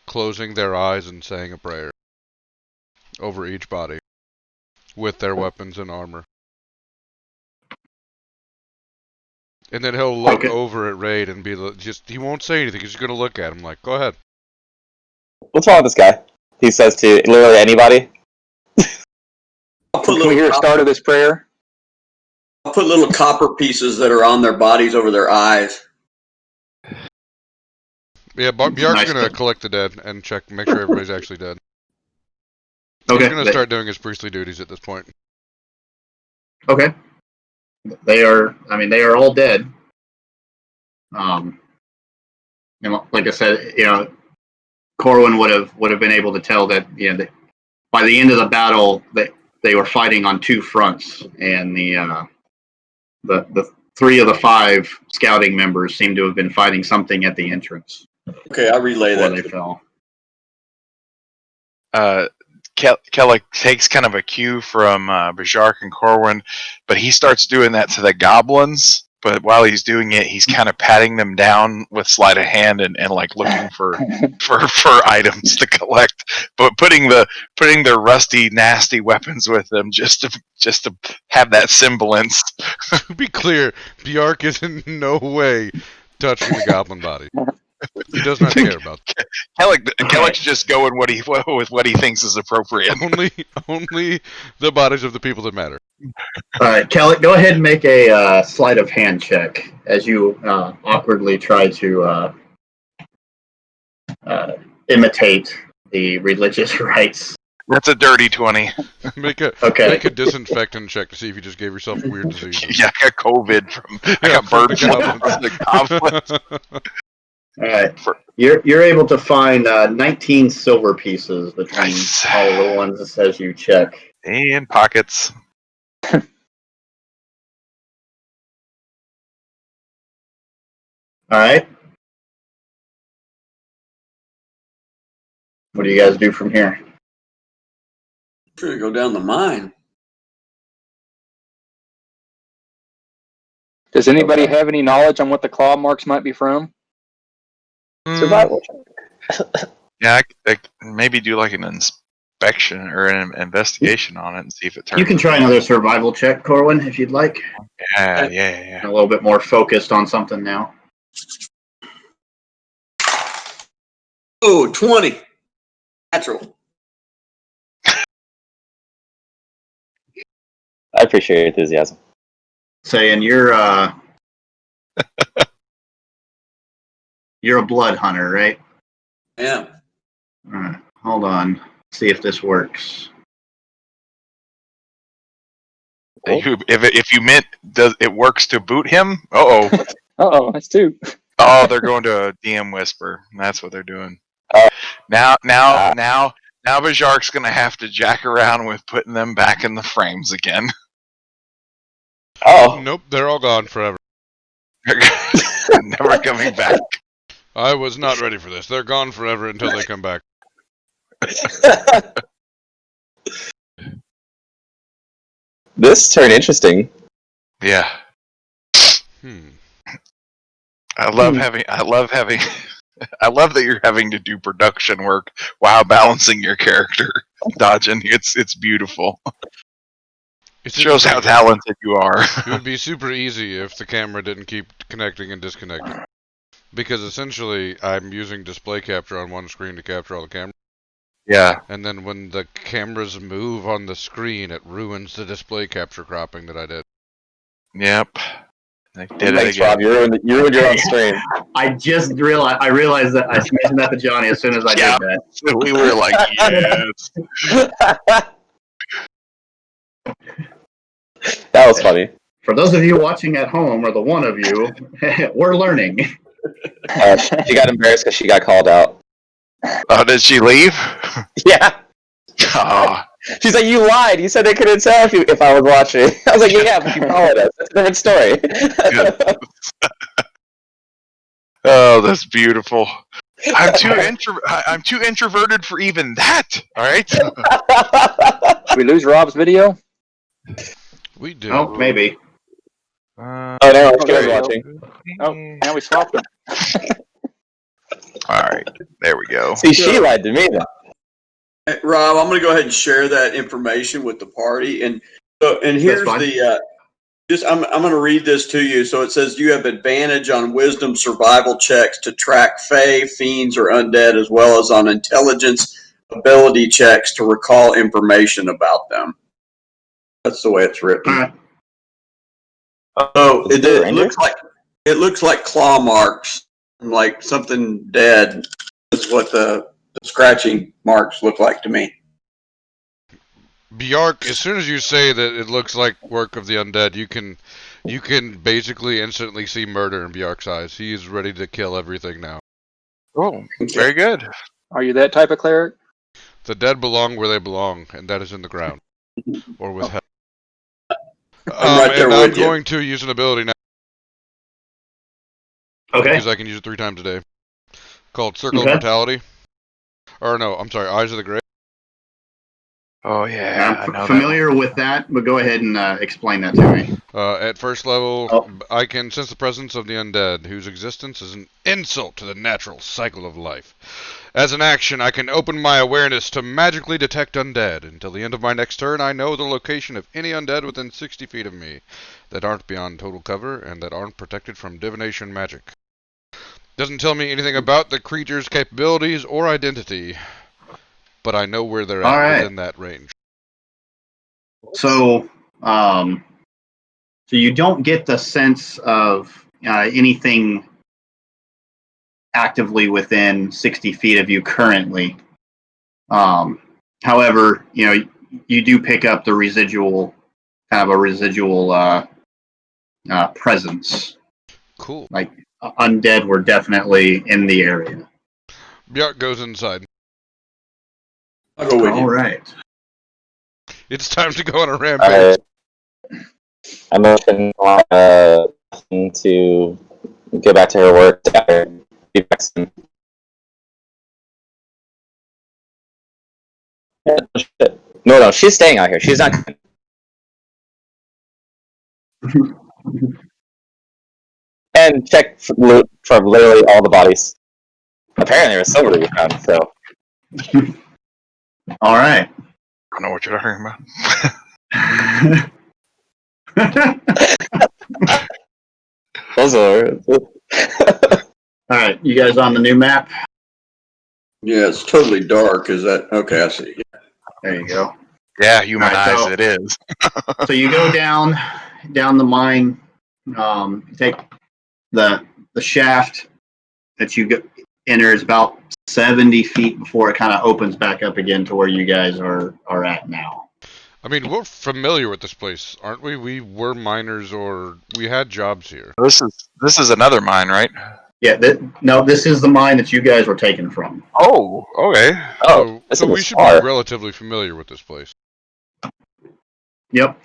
closing their eyes and saying a prayer over each body with their weapons and armor. And then he'll look over at Raid and he won't say anything. He's just going to look at him like, go ahead. What's wrong with this guy? He says to literally anybody. Can we hear a start of this prayer? I'll put little copper pieces that are on their bodies over their eyes. Yeah, Bjark's Nice. going to collect the dead and make sure everybody's actually dead. Okay. He's going to start doing his priestly duties at this point. Okay. They are all dead. And like I said, Corwin would have been able to tell that that by the end of the battle that they were fighting on 2 fronts, and the 3 of the 5 scouting members seemed to have been fighting something at the entrance Okay, I'll relay before that. they fell. Kellic takes kind of a cue from Bajark and Corwin, but he starts doing that to the goblins. But while he's doing it, he's kind of patting them down with sleight of hand and like looking for items to collect, but putting their rusty, nasty weapons with them just to have that semblance. To be clear, Bjark is in no way touching the goblin body. He does not care about that. Kellic's just going with what he thinks is appropriate. Only the bodies of the people that matter. All right, Kelly, go ahead and make a sleight of hand check as you awkwardly try to imitate the religious rites. That's a dirty 20. Make a disinfectant check to see if you just gave yourself weird diseases. Yeah, I got COVID I got burned from the goblins. All right, you're able to find 19 silver pieces between all the ones that says you check. And pockets. All right. What do you guys do from here? We're gonna go down the mine. Does anybody have any knowledge on what the claw marks might be from? Survival check. Yeah, I maybe do like an inspection or an investigation on it and see if it turns. You can try another survival check, Corwin, if you'd like. Yeah. A little bit more focused on something now. Oh, 20. Natural. I appreciate your enthusiasm. Saying you're a blood hunter, right? Yeah. All right, hold on. See if this works. If you meant does it works to boot him? Oh, That's two. oh, they're going to a DM whisper. That's what they're doing. Oh. Now Bajark's gonna have to jack around with putting them back in the frames again. Oh. Nope, they're all gone forever. Never coming back. I was not ready for this. They're gone forever until they come back. This turned interesting. Yeah. I love having I love that you're having to do production work while balancing your character dodging. It's beautiful. It shows how talented you are. It would be super easy if the camera didn't keep connecting and disconnecting. Because essentially, I'm using display capture on one screen to capture all the cameras. Yeah. And then when the cameras move on the screen, it ruins the display capture cropping that I did. Yep. I did it Thanks, again. Rob. You ruined your own stream. I just realized that I mentioned that to Johnny as soon as I did that. So we were like, yes. That was funny. For those of you watching at home, or the one of you, we're learning. She got embarrassed because she got called out. Oh, did she leave? Yeah. Oh. She's like, you lied. You said they couldn't tell if I was watching. I was like, yeah, but you followed us. That's a different story. Oh, that's beautiful. I'm too introverted for even that. All right. Did we lose Rob's video? We did. Oh, maybe. Oh, no, she was watching. Oh, now we swapped them. All right. There we go. See, she lied to me then. Hey, Rob, I'm going to go ahead and share that information with the party. And here's the I'm going to read this to you. So it says you have advantage on wisdom survival checks to track fae, fiends, or undead, as well as on intelligence ability checks to recall information about them. That's the way it's written. All right. Oh, it looks like claw marks, like something dead. Is what the scratching marks look like to me. Bjark, as soon as you say that it looks like work of the undead, you can basically instantly see murder in Bjark's eyes. He is ready to kill everything now. Oh, very good. Are you that type of cleric? The dead belong where they belong, and that is in the ground. Or with hell. I'm right there I'm with you. going to use an ability now. Okay. Because I can use it 3 times a day. Called Circle of Mortality. Or no, I'm sorry, Eyes of the Grave. Oh yeah, I'm familiar with that, but go ahead and explain that to me. At first level, I can sense the presence of the undead, whose existence is an insult to the natural cycle of life. As an action, I can open my awareness to magically detect undead. Until the end of my next turn, I know the location of any undead within 60 feet of me that aren't beyond total cover and that aren't protected from divination magic. Doesn't tell me anything about the creature's capabilities or identity, but I know where they're at within that range. So, so you don't get the sense of anything actively within 60 feet of you currently. However, you do pick up the residual, kind of a residual presence. Cool. Like undead were definitely in the area. Bjark goes inside. I'll go with you. All right. It's time to go on a rampage. I'm looking to get back to her work. No, she's staying out here. She's not coming. And check loot for literally all the bodies. Apparently, there was silver to be found, so. All right. I don't know what you're talking about. Those are. All right, you guys on the new map? Yeah, it's totally dark. Is that okay? I see. There you go. Yeah, human Alright, eyes so- it is. So you go down the mine. You take the shaft that you enter is about 70 feet before it kind of opens back up again to where you guys are at now. I mean, we're familiar with this place, aren't we? We were miners, or we had jobs here. This is another mine, right? Yeah, no, this is the mine that you guys were taken from. Oh, okay. Oh, this So we is should be far. relatively familiar with this place. Yep.